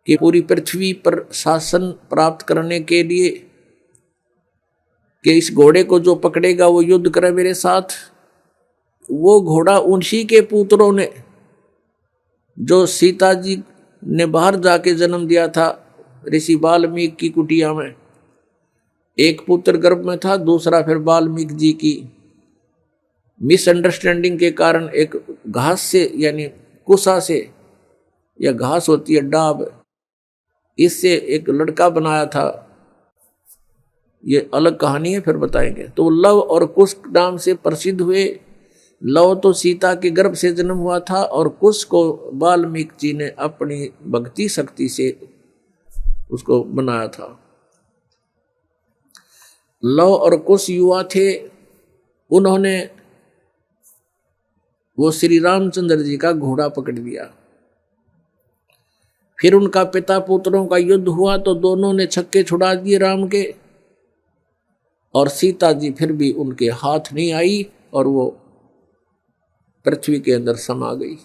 कि पूरी पृथ्वी पर शासन प्राप्त करने के लिए कि इस घोड़े को जो पकड़ेगा वो युद्ध करे मेरे साथ। वो घोड़ा उन्हीं के पुत्रों ने, जो सीता जी ने बाहर जाके जन्म दिया था ऋषि वाल्मीकि की कुटिया में, एक पुत्र गर्भ में था, दूसरा फिर वाल्मीकि जी की मिसअंडरस्टैंडिंग के कारण एक घास से यानी कुसा से, या घास होती है डाब, इससे एक लड़का बनाया था। ये अलग कहानी है, फिर बताएंगे। तो लव और कुश नाम से प्रसिद्ध हुए। लव तो सीता के गर्भ से जन्म हुआ था और कुश को वाल्मीकि जी ने अपनी भक्ति शक्ति से उसको बनाया था। लव और कुश युवा थे, उन्होंने वो श्री रामचंद्र जी का घोड़ा पकड़ लिया। फिर उनका पिता पुत्रों का युद्ध हुआ तो दोनों ने छक्के छुड़ा दिए राम के, और सीता जी फिर भी उनके हाथ नहीं आई और वो पृथ्वी के अंदर समा गई।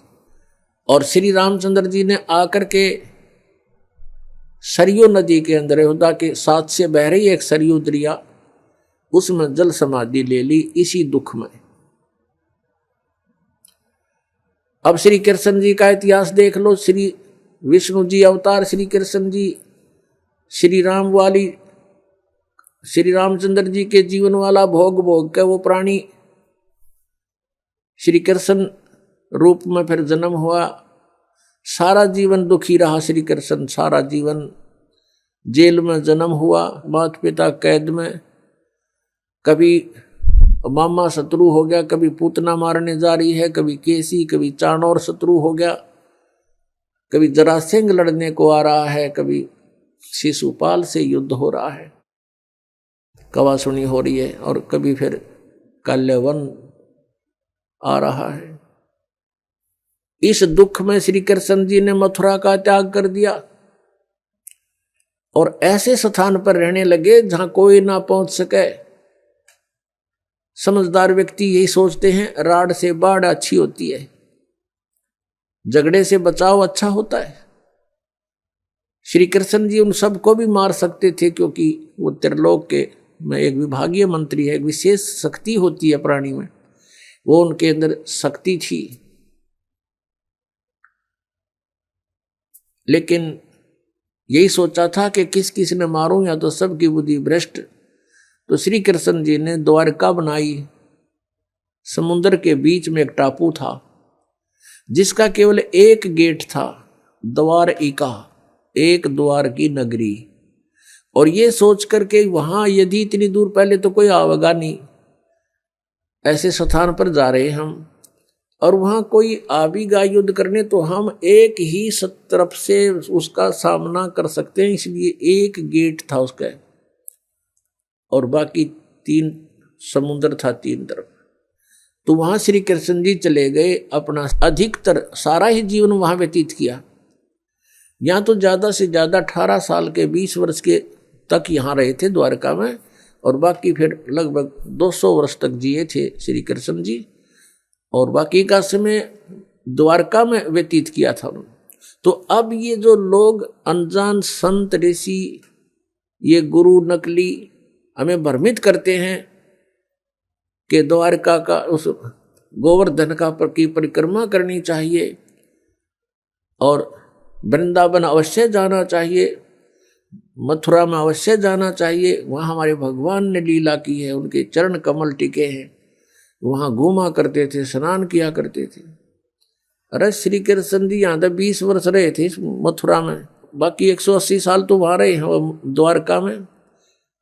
और श्री रामचंद्र जी ने आकर के सरयू नदी के अंदर, अयोध्या के साथ से बह रही एक सरयू दरिया, उसमें जल समाधि ले ली इसी दुख में। अब श्री कृष्ण जी का इतिहास देख लो। श्री विष्णु जी अवतार श्री कृष्ण जी, श्री राम वाली, श्री रामचंद्र जी के जीवन वाला भोग भोग के वो प्राणी श्री कृष्ण रूप में फिर जन्म हुआ। सारा जीवन दुखी रहा श्री कृष्ण, सारा जीवन जेल में जन्म हुआ, माता पिता कैद में, कभी मामा शत्रु हो गया, कभी पूतना मारने जा रही है, कभी केसी, कभी चाणोर शत्रु हो गया, कभी जरासिंह लड़ने को आ रहा है, कभी शिशुपाल से युद्ध हो रहा है, कवासुनी हो रही है, और कभी फिर कल्यवन आ रहा है। इस दुख में श्री कृष्ण जी ने मथुरा का त्याग कर दिया और ऐसे स्थान पर रहने लगे जहां कोई ना पहुंच सके। समझदार व्यक्ति यही सोचते हैं, राड से बाढ़ अच्छी होती है, झगड़े से बचाव अच्छा होता है। श्री कृष्ण जी उन सबको भी मार सकते थे, क्योंकि वो त्रिलोक के में एक विभागीय मंत्री है, एक विशेष शक्ति होती है प्राणी में, वो उनके अंदर शक्ति थी। लेकिन यही सोचा था कि किस किस ने मारूं, या तो सबकी बुद्धि भ्रष्ट। तो श्री कृष्ण जी ने द्वारका बनाई। समुद्र के बीच में एक टापू था जिसका केवल एक गेट था, द्वारिका, एक द्वार की नगरी। और ये सोच करके वहां यदि इतनी दूर, पहले तो कोई आवेगा नहीं, ऐसे स्थान पर जा रहे हम, और वहां कोई आवेगा युद्ध करने तो हम एक ही तरफ से उसका सामना कर सकते हैं, इसलिए एक गेट था उसका, और बाकी 3 समुद्र था 3 तरफ। तो वहां श्री कृष्ण जी चले गए, अपना अधिकतर सारा ही जीवन वहां व्यतीत किया। यहाँ तो ज्यादा से ज्यादा 18 साल के 20 वर्ष के तक यहाँ रहे थे द्वारका में, और बाकी फिर लगभग 200 वर्ष तक जिए थे श्री कृष्ण जी, और बाकी का समय द्वारका में व्यतीत किया था उन्होंने। तो अब ये जो लोग अनजान संत ऋषि, ये गुरु नकली हमें भ्रमित करते हैं कि द्वारका का उस गोवर्धन का की परिक्रमा करनी चाहिए और वृंदावन अवश्य जाना चाहिए, मथुरा में अवश्य जाना चाहिए, वहाँ हमारे भगवान ने लीला की है, उनके चरण कमल टिके हैं, वहाँ घूमा करते थे, स्नान किया करते थे। अरे श्री कृष्ण जी यहाँ तक 20 वर्ष रहे थे मथुरा में, बाकी 180 साल तो वहां रहे वो द्वारका में,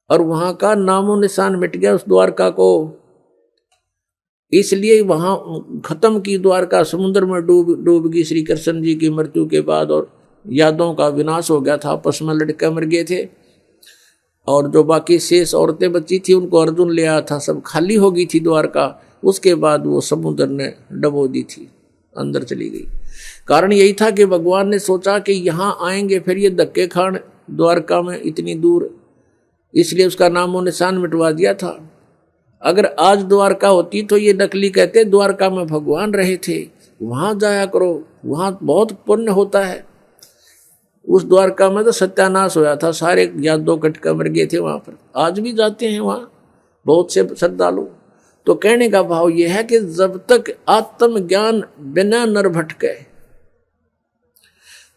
और वहां का नामो निशान मिट गया उस द्वारका को। इसलिए वहां खत्म की द्वारका, समुद्र में डूब गई श्री कृष्ण जी की मृत्यु के बाद, और यादों का विनाश हो गया था, आपस में लड़के मर गए थे, और जो बाकी शेष औरतें बची थी उनको अर्जुन ले आया था, सब खाली हो गई थी द्वारका। उसके बाद वो समुद्र ने डबो दी थी, अंदर चली गई। कारण यही था कि भगवान ने सोचा कि यहाँ आएंगे फिर ये धक्के खान द्वारका में इतनी दूर, इसलिए उसका नामो निशान मिटवा दिया था। अगर आज द्वारका होती तो ये नकली कहते द्वारका में भगवान रहे थे, वहां जाया करो, वहां बहुत पुण्य होता है। उस द्वारका में तो सत्यानाश होया था, सारे यादव कटका मर गए थे वहां पर। आज भी जाते हैं वहां बहुत से श्रद्धालु। तो कहने का भाव यह है कि जब तक आत्म ज्ञान बिना नर भटके,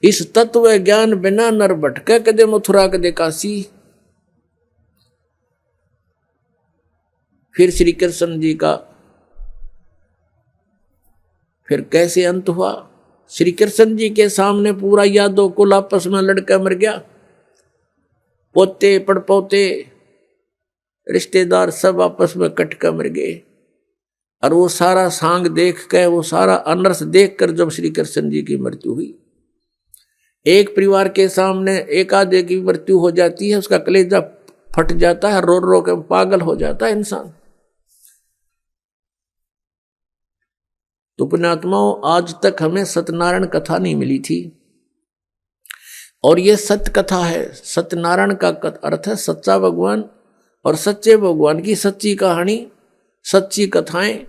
इस तत्व ज्ञान बिना नर भटके, कदे मथुरा कदे काशी। फिर श्री कृष्ण जी का फिर कैसे अंत हुआ? श्री कृष्ण जी के सामने पूरा यादव कुल आपस में लड़का मर गया, पोते पड़पोते रिश्तेदार सब आपस में कटका मर गए। और वो सारा सांग देख कर, वो सारा अनर्थ देख कर जब श्री कृष्ण जी की मृत्यु हुई, एक परिवार के सामने एक आधे की मृत्यु हो जाती है, उसका कलेजा फट जाता है, रो रो के पागल हो जाता है इंसान। तो पुण्यात्माओं, आज तक हमें सत्यनारायण कथा नहीं मिली थी, और ये सत्य कथा है। सत्यनारायण का अर्थ है सच्चा भगवान, और सच्चे भगवान की सच्ची कहानी, सच्ची कथाएं।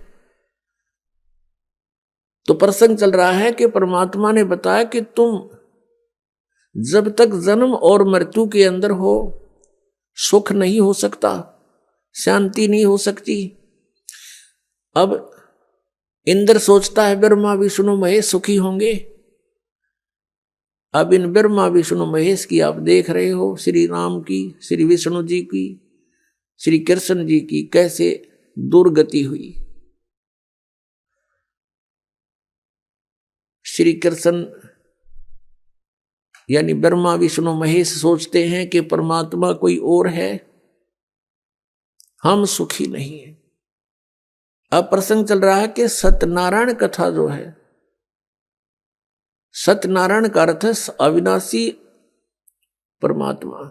तो प्रसंग चल रहा है कि परमात्मा ने बताया कि तुम जब तक जन्म और मृत्यु के अंदर हो, सुख नहीं हो सकता, शांति नहीं हो सकती। अब इंद्र सोचता है ब्रह्मा विष्णु महेश सुखी होंगे। अब इन ब्रह्मा विष्णु महेश की आप देख रहे हो, श्री राम की, श्री विष्णु जी की, श्री कृष्ण जी की कैसे दुर्गति हुई। श्री कृष्ण यानी ब्रह्मा विष्णु महेश सोचते हैं कि परमात्मा कोई और है, हम सुखी नहीं है। अब प्रसंग चल रहा है कि सत्यनारायण कथा जो है, सत्यनारायण का अर्थ है अविनाशी परमात्मा।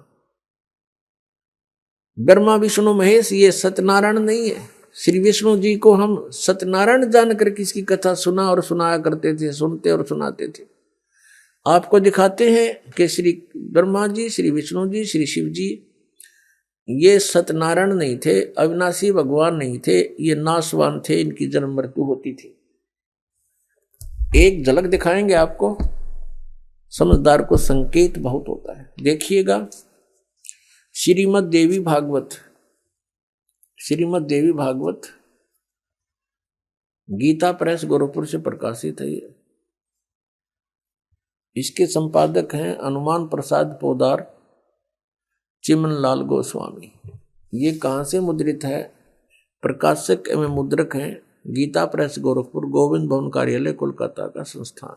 ब्रह्मा विष्णु महेश ये सत्यनारायण नहीं है। श्री विष्णु जी को हम सत्यनारायण जानकर किसकी कथा सुना और सुनाया करते थे, सुनते और सुनाते थे। आपको दिखाते हैं कि श्री ब्रह्मा जी, श्री विष्णु जी, श्री शिव जी ये सत्यनारायण नहीं थे, अविनाशी भगवान नहीं थे, ये नाशवान थे, इनकी जन्म मृत्यु होती थी। एक झलक दिखाएंगे आपको, समझदार को संकेत बहुत होता है। देखिएगा श्रीमद् देवी भागवत, श्रीमद् देवी भागवत गीता प्रेस गोरखपुर से प्रकाशित है। इसके संपादक हैं हनुमान प्रसाद पोदार, चिमन लाल गोस्वामी। ये कहाँ से मुद्रित है? प्रकाशक एवं मुद्रक हैं गीता प्रेस गोरखपुर, गोविंद भवन कार्यालय कोलकाता का संस्थान।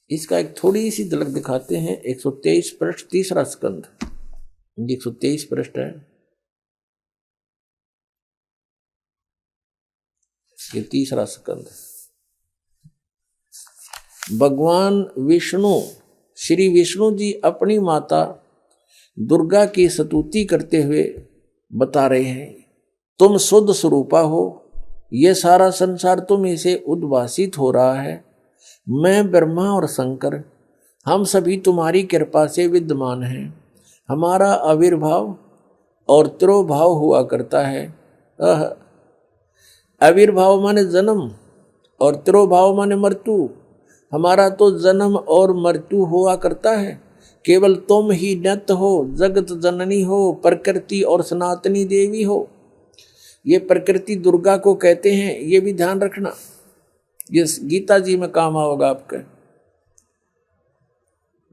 इसका एक थोड़ी सी झलक दिखाते हैं। 123 पृष्ठ, तीसरा स्कंध, 123 पृष्ठ है, ये तीसरा स्कंध। भगवान विष्णु, श्री विष्णु जी अपनी माता दुर्गा की स्तुति करते हुए बता रहे हैं, तुम शुद्ध स्वरूपा हो, यह सारा संसार तुम इसे उद्भासित हो रहा है। मैं ब्रह्मा और शंकर, हम सभी तुम्हारी कृपा से विद्यमान हैं। हमारा आविर्भाव और तिरोभाव हुआ करता है। आविर्भाव माने जन्म और तिरोभाव माने मृत्यु। हमारा तो जन्म और मृत्यु हुआ करता है। केवल तुम ही नित्य हो, जगत जननी हो, प्रकृति और सनातनी देवी हो। ये प्रकृति दुर्गा को कहते हैं, ये भी ध्यान रखना, ये गीता जी में काम आओगा आपका।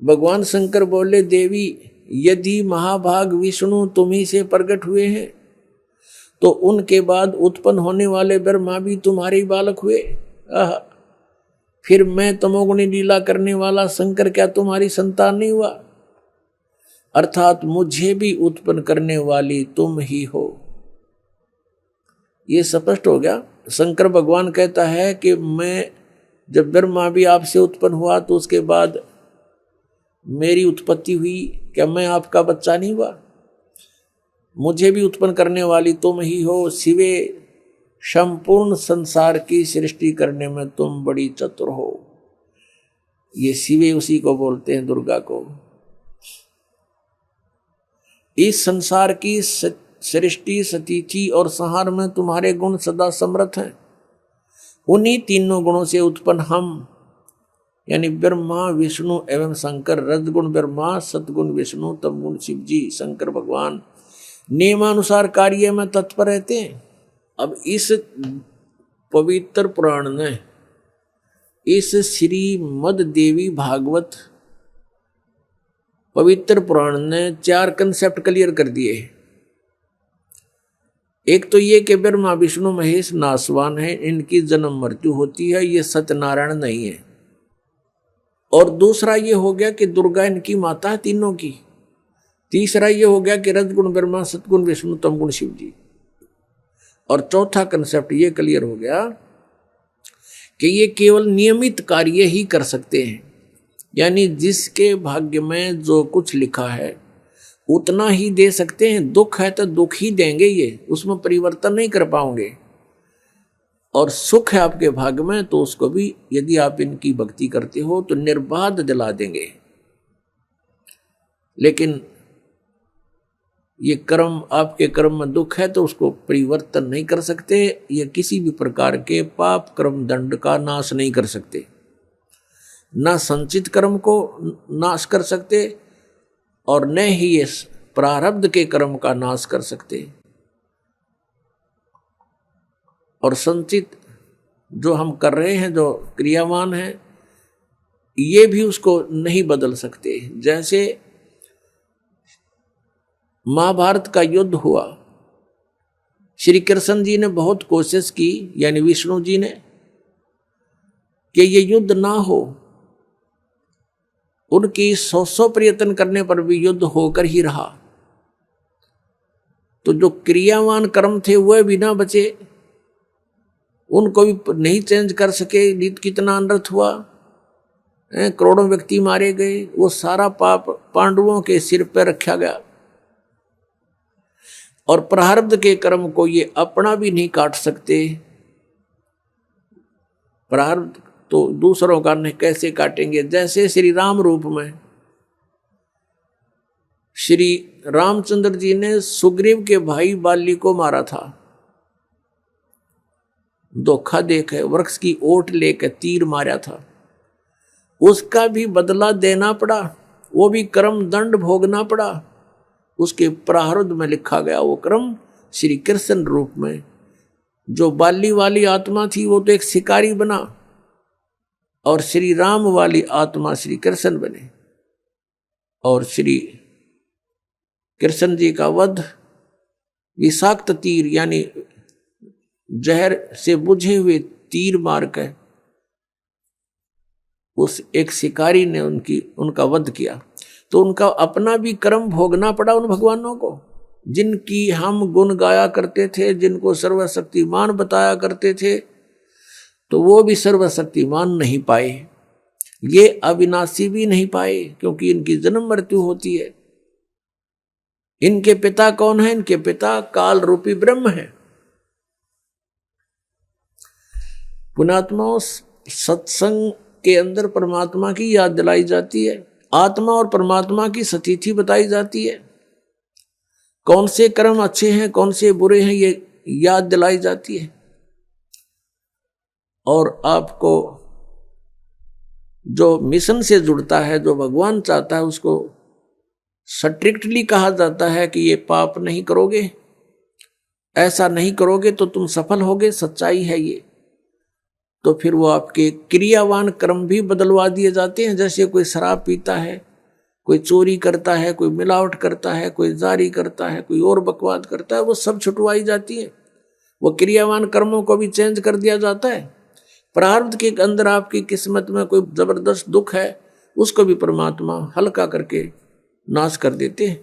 भगवान शंकर बोले, देवी यदि महाभाग विष्णु तुम्ही से प्रकट हुए हैं तो उनके बाद उत्पन्न होने वाले ब्रह्मा भी तुम्हारे बालक हुए। फिर मैं तमोगुणी लीला करने वाला शंकर क्या तुम्हारी संतान नहीं हुआ? अर्थात मुझे भी उत्पन्न करने वाली तुम ही हो। ये स्पष्ट हो गया। शंकर भगवान कहता है कि मैं जब ब्रह्मा भी आपसे उत्पन्न हुआ तो उसके बाद मेरी उत्पत्ति हुई, क्या मैं आपका बच्चा नहीं हुआ? मुझे भी उत्पन्न करने वाली तुम ही हो। शिवे, संपूर्ण संसार की सृष्टि करने में तुम बड़ी चतुर हो। ये शिवे उसी को बोलते हैं, दुर्गा को। इस संसार की सृष्टि, स्थिति और संहार में तुम्हारे गुण सदा समर्थ हैं। उन्हीं तीनों गुणों से उत्पन्न हम, यानी ब्रह्मा, विष्णु एवं शंकर, रजगुण ब्रह्मा, सतगुण विष्णु, तमगुण शिव जी, शंकर भगवान नियमानुसार कार्य में तत्पर रहते हैं। अब इस पवित्र पुराण ने, इस श्रीमद् देवी भागवत पवित्र पुराण ने 4 कंसेप्ट क्लियर कर दिए। एक तो ये कि ब्रह्मा विष्णु महेश नासवान है, इनकी जन्म मृत्यु होती है, ये सत्यनारायण नहीं है। और दूसरा ये हो गया कि दुर्गा इनकी माता है तीनों की। तीसरा ये हो गया कि रजगुण ब्रह्मा, सतगुण विष्णु, तमगुण शिव जी। और चौथा कंसेप्ट ये क्लियर हो गया कि ये केवल नियमित कार्य ही कर सकते हैं, यानी जिसके भाग्य में जो कुछ लिखा है उतना ही दे सकते हैं। दुख है तो दुख ही देंगे, ये उसमें परिवर्तन नहीं कर पाओगे। और सुख है आपके भाग्य में तो उसको भी यदि आप इनकी भक्ति करते हो तो निर्बाध दिला देंगे। लेकिन ये कर्म, आपके कर्म में दुख है तो उसको परिवर्तन नहीं कर सकते। ये किसी भी प्रकार के पाप कर्म दंड का नाश नहीं कर सकते, ना संचित कर्म को नाश कर सकते और न ही ये प्रारब्ध के कर्म का नाश कर सकते। और संचित जो हम कर रहे हैं, जो क्रियावान है, ये भी उसको नहीं बदल सकते। जैसे महाभारत का युद्ध हुआ, श्री कृष्ण जी ने बहुत कोशिश की, यानी विष्णु जी ने, कि ये युद्ध ना हो। उनकी 100 प्रयत्न करने पर भी युद्ध होकर ही रहा। तो जो क्रियावान कर्म थे वह भी ना बचे, उनको भी नहीं चेंज कर सके। कितना अनर्थ हुआ, करोड़ों व्यक्ति मारे गए। वो सारा पाप पांडवों के सिर पर रखा गया। और प्रारब्ध के कर्म को ये अपना भी नहीं काट सकते। प्रारब्ध तो दूसरों का नहीं कैसे काटेंगे। जैसे श्री राम रूप में श्री रामचंद्र जी ने सुग्रीव के भाई बाली को मारा था, धोखा देकर वृक्ष की ओट लेकर तीर मारा था। उसका भी बदला देना पड़ा, वो भी कर्म दंड भोगना पड़ा। उसके प्रारब्ध में लिखा गया वो कर्म श्री कृष्ण रूप में। जो बाली वाली आत्मा थी वो तो एक शिकारी बना, और श्री राम वाली आत्मा श्री कृष्ण बने। और श्री कृष्ण जी का वध विषाक्त तीर, यानी जहर से बुझे हुए तीर मार कर उस एक शिकारी ने उनका वध किया। तो उनका अपना भी कर्म भोगना पड़ा उन भगवानों को, जिनकी हम गुण गाया करते थे, जिनको सर्वशक्तिमान बताया करते थे। तो वो भी सर्वशक्तिमान नहीं पाए, ये अविनाशी भी नहीं पाए, क्योंकि इनकी जन्म मृत्यु होती है। इनके पिता कौन है? इनके पिता काल रूपी ब्रह्म है। पुण्यात्माओं, सत्संग के अंदर परमात्मा की याद दिलाई जाती है, आत्मा और परमात्मा की स्थिति बताई जाती है। कौन से कर्म अच्छे हैं, कौन से बुरे हैं, ये याद दिलाई जाती है। और आपको जो मिशन से जुड़ता है, जो भगवान चाहता है, उसको स्ट्रिक्टली कहा जाता है कि ये पाप नहीं करोगे, ऐसा नहीं करोगे तो तुम सफल होगे। सच्चाई है ये। तो फिर वो आपके क्रियावान कर्म भी बदलवा दिए जाते हैं। जैसे कोई शराब पीता है, कोई चोरी करता है, कोई मिलावट करता है, कोई जारी करता है, कोई और बकवाद करता है, वो सब छुटवाई जाती है। वो क्रियावान कर्मों को भी चेंज कर दिया जाता है। प्रारब्ध के अंदर आपकी किस्मत में कोई जबरदस्त दुख है, उसको भी परमात्मा हल्का करके नाश कर देते हैं।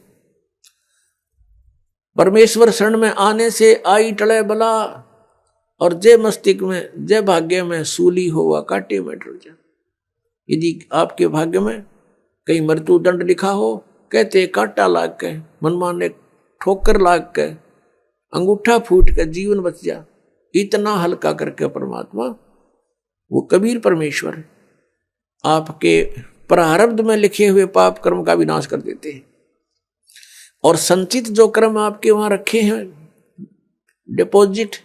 परमेश्वर शरण में आने से आई टले बला, और जय मस्तिष्क में जय भाग्य में सूली होवा काटे में टल जा। यदि आपके भाग्य में कहीं मृत्यु दंड लिखा हो, कहते कांटा लाग के, मनमाने ठोकर लाग के, अंगूठा फूट के जीवन बच जा। इतना हल्का करके परमात्मा, वो कबीर परमेश्वर, आपके प्रारब्ध में लिखे हुए पाप कर्म का विनाश कर देते हैं, और संचित जो कर्म आपके वहां रखे हैं डिपॉजिट,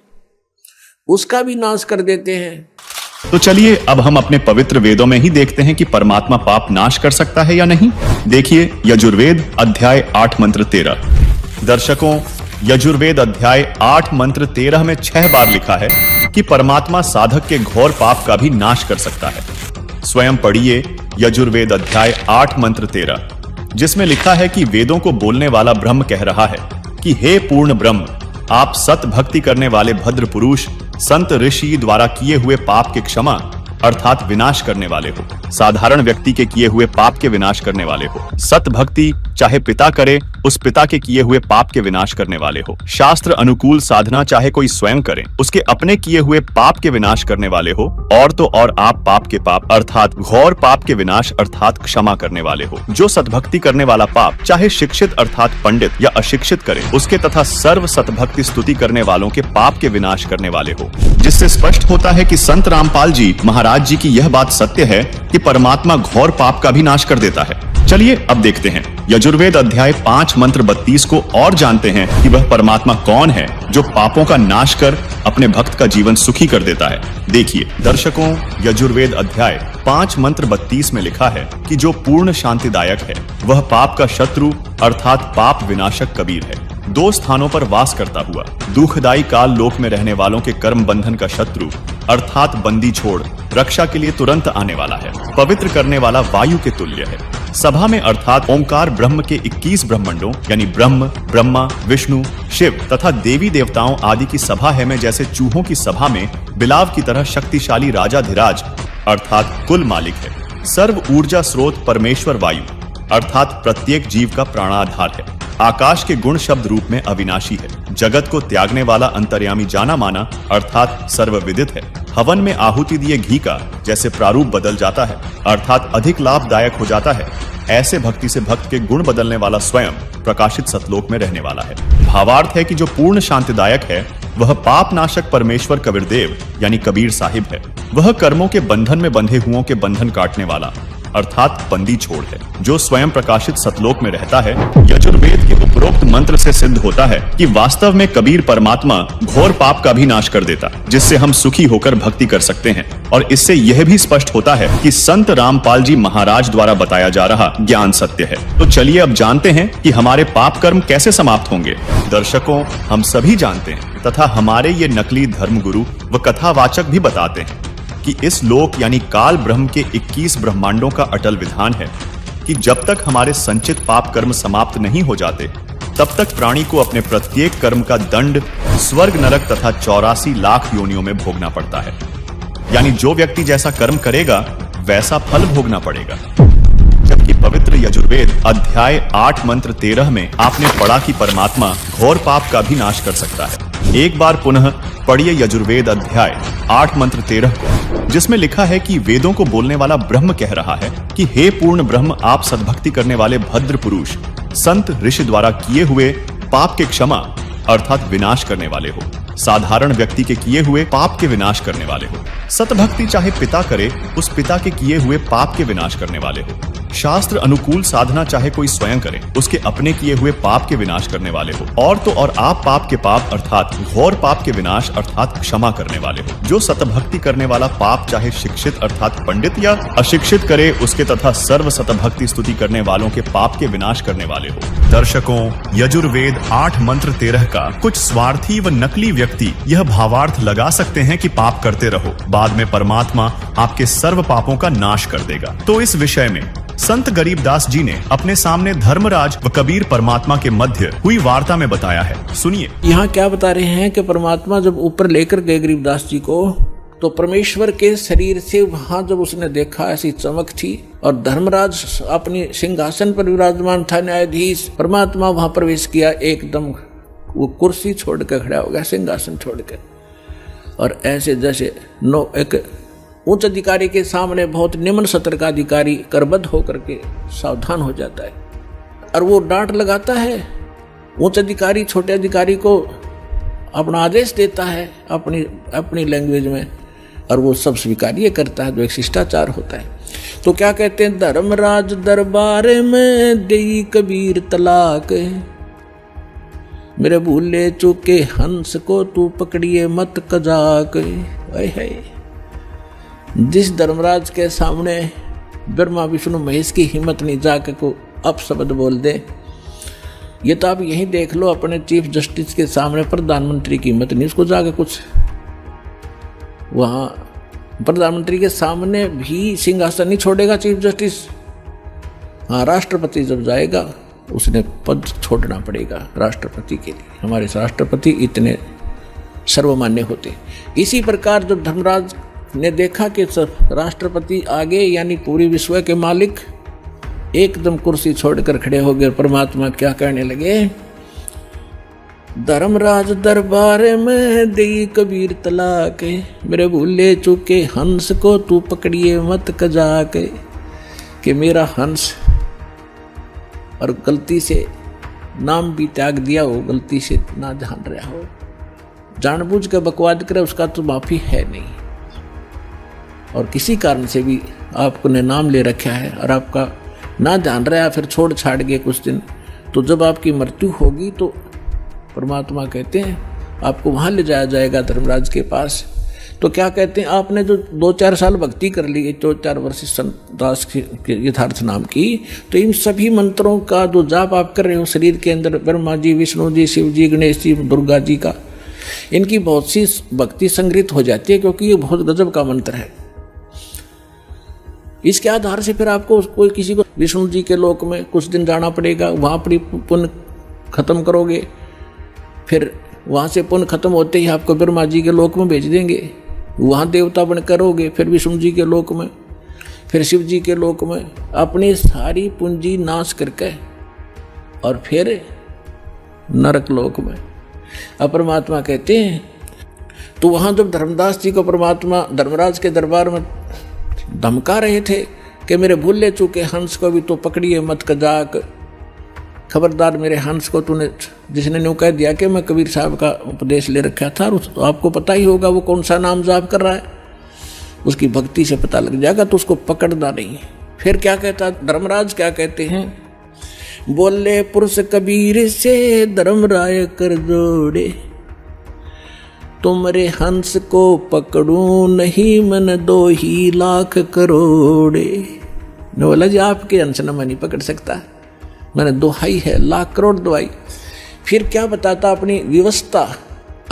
उसका भी नाश कर देते हैं। तो चलिए अब हम अपने पवित्र वेदों में ही देखते हैं कि परमात्मा पाप नाश कर सकता है या नहीं। देखिए यजुर्वेद अध्याय 8 मंत्र 13। दर्शकों, यजुर्वेद अध्याय 8 मंत्र 13 में 6 बार लिखा है कि परमात्मा साधक के घोर पाप का भी नाश कर सकता है। स्वयं पढ़िए यजुर्वेद अध्याय 8 मंत्र 13, जिसमें लिखा है कि वेदों को बोलने वाला ब्रह्म कह रहा है कि हे पूर्ण ब्रह्म, आप सत भक्ति करने वाले भद्र पुरुष संत ऋषि द्वारा किए हुए पाप के क्षमा अर्थात विनाश करने वाले हो, साधारण व्यक्ति के किए हुए पाप के विनाश करने वाले हो। सत भक्ति चाहे पिता करे, उस पिता के किए हुए पाप के विनाश करने वाले हो। शास्त्र अनुकूल साधना चाहे कोई स्वयं करे, उसके अपने किए हुए पाप के विनाश करने वाले हो। और तो और आप पाप के पाप अर्थात घोर पाप के विनाश अर्थात क्षमा करने वाले हो। जो सतभक्ति करने वाला पाप चाहे शिक्षित अर्थात पंडित या अशिक्षित करे, उसके तथा सर्व सतभक्ति स्तुति करने वालों के पाप के विनाश करने वाले हो। जिससे स्पष्ट होता है कि संत रामपाल जी महाराज जी की यह बात सत्य है कि परमात्मा घोर पाप का भी नाश कर देता है। चलिए अब देखते हैं यजुर्वेद अध्याय 5 मंत्र 32 को और जानते हैं कि वह परमात्मा कौन है जो पापों का नाश कर अपने भक्त का जीवन सुखी कर देता है। देखिए दर्शकों, यजुर्वेद अध्याय 5 मंत्र 32 में लिखा है कि जो पूर्ण शांतिदायक है वह पाप का शत्रु अर्थात पाप विनाशक कबीर है। 2 स्थानों पर वास करता हुआ दुखदायी काल लोक में रहने वालों के कर्म बंधन का शत्रु अर्थात बंदी छोड़ रक्षा के लिए तुरंत आने वाला है। पवित्र करने वाला वायु के तुल्य है। सभा में अर्थात ओंकार ब्रह्म के 21 ब्रह्मंडों यानी ब्रह्म, ब्रह्मा, विष्णु, शिव तथा देवी देवताओं आदि की सभा है में जैसे चूहों की सभा में बिलाव की तरह शक्तिशाली राजाधिराज अर्थात कुल मालिक है। सर्व ऊर्जा स्रोत परमेश्वर वायु अर्थात प्रत्येक जीव का प्राणाधार है। आकाश के गुण शब्द रूप में अविनाशी है। जगत को त्यागने वाला अंतर्यामी जाना माना अर्थात सर्वविदित है। हवन में आहुति दिए घी का जैसे प्रारूप बदल जाता है अर्थात अधिक लाभदायक हो जाता है, ऐसे भक्ति से भक्त के गुण बदलने वाला स्वयं प्रकाशित सतलोक में रहने वाला है। भावार्थ है कि जो पूर्ण शांतिदायक है वह पाप नाशक परमेश्वर कबीरदेव यानी कबीर साहिब है। वह कर्मों के बंधन में बंधे हुओं के बंधन काटने वाला अर्थात बंदी छोड़ है, जो स्वयं प्रकाशित सतलोक में रहता है। यजुर्वेद के उपरोक्त मंत्र से सिद्ध होता है कि वास्तव में कबीर परमात्मा घोर पाप का भी नाश कर देता, जिससे हम सुखी होकर भक्ति कर सकते हैं। और इससे यह भी स्पष्ट होता है कि संत रामपाल जी महाराज द्वारा बताया जा रहा ज्ञान सत्य है। तो चलिए अब जानते हैं कि हमारे पाप कर्म कैसे समाप्त होंगे। दर्शकों, हम सभी जानते हैं तथा हमारे ये नकली धर्मगुरु व कथावाचक भी बताते हैं कि इस लोक यानी काल ब्रह्म के 21 ब्रह्मांडों का अटल विधान है कि जब तक हमारे संचित पाप कर्म समाप्त नहीं हो जाते तब तक प्राणी को अपने प्रत्येक कर्म का दंड स्वर्ग नरक तथा 84 लाख योनियों में भोगना पड़ता है। यानी जो व्यक्ति जैसा कर्म करेगा वैसा फल भोगना पड़ेगा। जबकि पवित्र यजुर्वेद अध्याय 8 मंत्र 13 में आपने पढ़ा कि परमात्मा घोर पाप का भी नाश कर सकता है। एक बार पुनः पढ़िए यजुर्वेद अध्याय 8 मंत्र 13 को, जिसमें लिखा है कि वेदों को बोलने वाला ब्रह्म कह रहा है कि हे पूर्ण ब्रह्म, आप सद्भक्ति करने वाले भद्र पुरुष संत ऋषि द्वारा किए हुए पाप के क्षमा अर्थात विनाश करने वाले हो। साधारण व्यक्ति के किए हुए पाप के विनाश करने वाले हो। सतभक्ति चाहे पिता करे, उस पिता के किए हुए पाप के विनाश करने वाले हो। शास्त्र अनुकूल साधना चाहे कोई स्वयं करे, उसके अपने किए हुए पाप के विनाश करने वाले हो। और तो और आप पाप के पाप अर्थात घोर पाप के विनाश अर्थात क्षमा करने वाले हो। जो सतभक्ति करने वाला पाप चाहे शिक्षित अर्थात पंडित या अशिक्षित करे, उसके तथा सर्व सतभक्ति स्तुति करने वालों के पाप के विनाश करने वाले हो। दर्शकों, यजुर्वेद 8 मंत्र 13 का कुछ स्वार्थी व नकली व्यक्ति यह भावार्थ लगा सकते हैं कि पाप करते रहो, बाद में परमात्मा आपके सर्व पापों का नाश कर देगा। तो इस विषय में संत गरीबदास जी ने अपने सामने धर्मराज व कबीर परमात्मा के मध्य हुई वार्ता में बताया है। सुनिए। यहाँ क्या बता रहे हैं कि परमात्मा जब ऊपर लेकर गए गरीबदास जी को, तो परमेश्वर के शरीर से वहां जब उसने देखा ऐसी चमक थी और धर्मराज अपनी सिंहासन पर विराजमान था, न्यायाधीश परमात्मा वहां प्रवेश किया, एकदम वो कुर्सी छोड़कर खड़ा हो गया, सिंहासन छोड़कर, और ऐसे जैसे एक उच्च अधिकारी के सामने बहुत निम्न सत्र का अधिकारी करबद्ध होकर के सावधान हो जाता है और वो डांट लगाता है। उच्च अधिकारी छोटे अधिकारी को अपना आदेश देता है अपनी लैंग्वेज में, और वो सब स्वीकार्य करता है, जो एक शिष्टाचार होता है। तो क्या कहते हैं, धर्मराज दरबार में देई कबीर तलाक, मेरे भूले चूके हंस को तू पकड़िए मत कजाक। है जिस धर्मराज के सामने ब्रह्मा विष्णु महेश की हिम्मत नहीं जाके को अपशब्द बोल दे, ये तो आप यही देख लो अपने चीफ जस्टिस के सामने प्रधानमंत्री की हिम्मत नहीं, उसको जाके कुछ वहां प्रधानमंत्री के सामने भी सिंहासन नहीं छोड़ेगा चीफ जस्टिस। हाँ, राष्ट्रपति जब जाएगा उसने पद छोड़ना पड़ेगा राष्ट्रपति के लिए, हमारे राष्ट्रपति इतने सर्वमान्य होते। इसी प्रकार जब धर्मराज ने देखा कि राष्ट्रपति आगे यानी पूरी विश्व के मालिक एकदम कुर्सी छोड़कर खड़े हो गए, परमात्मा क्या कहने लगे, धर्मराज दरबार में देई कबीर तलाक, मेरे भूले चूके हंस को तू पकड़िए मत कजाक, कि मेरा हंस और गलती से नाम भी त्याग दिया हो, गलती से ना जान रहा हो, जानबूझ कर बकवाद करे, उसका तो माफी है नहीं, और किसी कारण से भी आपको ने नाम ले रखा है और आपका ना जान रहा है, फिर छोड़ छाड़ गए कुछ दिन, तो जब आपकी मृत्यु होगी तो परमात्मा कहते हैं आपको वहां ले जाया जाएगा धर्मराज के पास। तो क्या कहते हैं, आपने जो 2-4 साल भक्ति कर ली, 2-4 वर्ष संत दास के यथार्थ नाम की, तो इन सभी मंत्रों का जो जाप आप कर रहे हो शरीर के अंदर, ब्रह्मा जी, विष्णु जी, शिव जी, गणेश जी, दुर्गा जी का, इनकी बहुत सी भक्ति संग्रहित हो जाती है, क्योंकि ये बहुत गजब का मंत्र है। इसके आधार से फिर आपको कोई किसी को विष्णु जी के लोक में कुछ दिन जाना पड़ेगा, वहां पर पुण्य खत्म करोगे, फिर वहां से पुण्य खत्म होते ही आपको ब्रह्मा जी के लोक में भेज देंगे, वहां देवता बन करोगे, फिर विष्णु जी के लोक में, फिर शिव जी के लोक में, अपनी सारी पूंजी नाश करके और फिर नरक लोक में। अब परमात्मा कहते हैं, तो वहां जब धर्मदास जी को परमात्मा धर्मराज के दरबार में धमका रहे थे कि मेरे भूले चूके हंस को भी तो पकड़िए मत कजाक, खबरदार मेरे हंस को तूने, जिसने न्यू कह दिया कि मैं कबीर साहब का उपदेश ले रखा था, तो आपको पता ही होगा वो कौन सा नाम जाप कर रहा है, उसकी भक्ति से पता लग जाएगा, तो उसको पकड़ना नहीं। फिर क्या कहता धर्मराज, क्या कहते हैं, बोले पुरुष कबीर से धर्मराय कर जोड़े, तुमरे हंस को पकड़ू नहीं मन 2 ही लाख करोड़े। ने बोला जी आपके हंस न मैं नहीं पकड़ सकता, मैंने दोहाई है, लाख करोड़ दोहाई। फिर क्या बताता, अपनी व्यवस्था,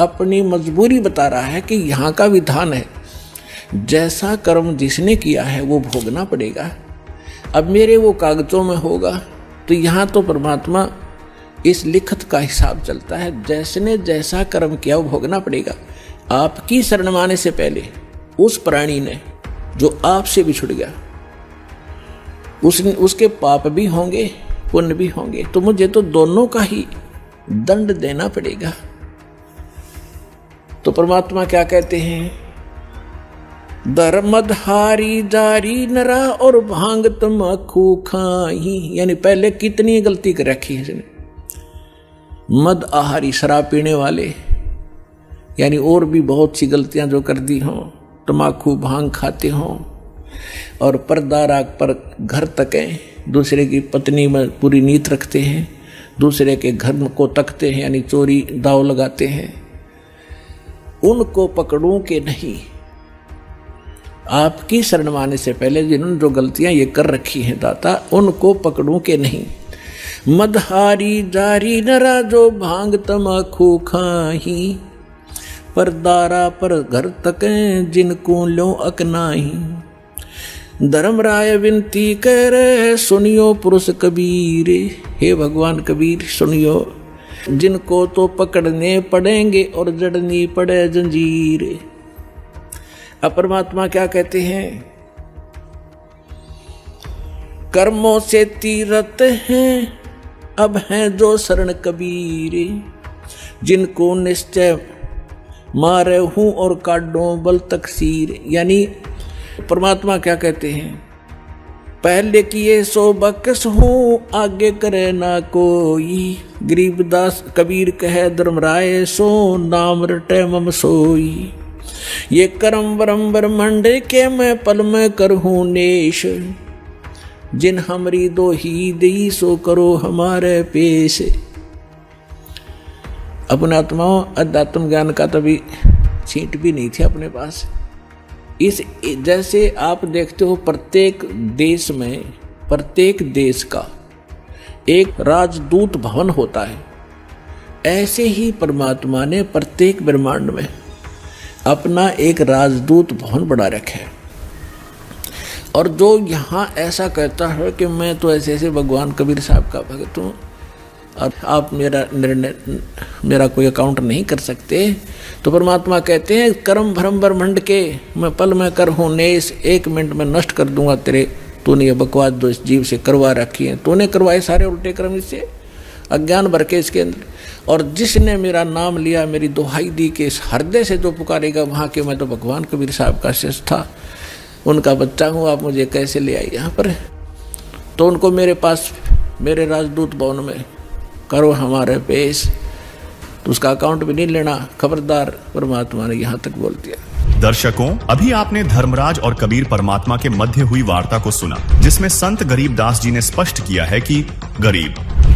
अपनी मजबूरी बता रहा है कि यहाँ का विधान है, जैसा कर्म जिसने किया है वो भोगना पड़ेगा। अब मेरे वो कागजों में होगा, तो यहाँ तो परमात्मा इस लिखत का हिसाब चलता है, जैसने जैसा कर्म किया वो भोगना पड़ेगा। आपकी शरण माने से पहले उस प्राणी ने जो आपसे बिछुड़ गया, उसके पाप भी होंगे पुण्य भी होंगे, तो मुझे तो दोनों का ही दंड देना पड़ेगा। तो परमात्मा क्या कहते हैं, धर्मधारी जारी नरा और भांग तमाकू खाई, यानी पहले कितनी गलती कर रखी है इसने, मद आहारी शराब पीने वाले, यानी और भी बहुत सी गलतियां जो कर दी हों, तमाकू भांग खाते हों, और पर्दा राग पर घर तकें, दूसरे की पत्नी में पूरी नीयत रखते हैं, दूसरे के घर को तकते हैं, यानी चोरी दाव लगाते हैं, उनको पकड़ूं के नहीं। आपकी शरण माने से पहले जिन्होंने जो गलतियां ये कर रखी हैं दाता, उनको पकड़ूं के नहीं। मदहारी जारी नरा जो भांग तमाकू खाही, पर दारा पर घर तकें जिनको लो अकनाही। धर्मराय विनती करे सुनियो पुरुष कबीर, हे भगवान कबीर सुनियो, जिनको तो पकड़ने पड़ेंगे और जड़नी पड़े जंजीर। अब परमात्मा क्या कहते हैं, कर्मों से तीरथ हैं अब हैं जो शरण कबीर, जिनको निश्चय मारे हूं और काटो बल तकसीर। यानी परमात्मा क्या कहते हैं, पहले किए सो बकस हूं आगे करे ना कोई, गरीबदास कबीर कहे धर्मराय सो नाम रटे मम सोई। ये करम वरम ब्रह्मंड के मैं पल में करहूं नेश, जिन हमरी दो ही दी सो करो हमारे पेश। अपने आत्माओं अध्यात्म ज्ञान का तभी छींट भी नहीं थी अपने पास। इस जैसे आप देखते हो प्रत्येक देश में, प्रत्येक देश का एक राजदूत भवन होता है, ऐसे ही परमात्मा ने प्रत्येक ब्रह्मांड में अपना एक राजदूत भवन बना रखा है। और जो यहाँ ऐसा कहता है कि मैं तो ऐसे ऐसे भगवान कबीर साहब का भक्त हूँ और आप मेरा निर्णय, मेरा कोई अकाउंट नहीं कर सकते, तो परमात्मा कहते हैं कर्म भ्रम ब्रह्मंड के मैं पल में कर हूँ नेस, 1 मिनट में नष्ट कर दूंगा तेरे, तूने ये बकवास जो इस जीव से करवा रखी है, तूने करवाए सारे उल्टे कर्म इससे, अज्ञान भर के इसके अंदर। और जिसने मेरा नाम लिया, मेरी दुहाई दी के इस हृदय से जो पुकारेगा वहाँ के, मैं तो भगवान कबीर साहब का शिष्य था, उनका बच्चा हूँ, आप मुझे कैसे ले आई यहाँ पर। तो उनको मेरे पास, मेरे राजदूत भवन में करो हमारे पेश, तो उसका अकाउंट भी नहीं लेना, खबरदार, परमात्मा ने यहाँ तक बोल दिया। दर्शकों, अभी आपने धर्मराज और कबीर परमात्मा के मध्य हुई वार्ता को सुना, जिसमें संत गरीबदास जी ने स्पष्ट किया है कि गरीब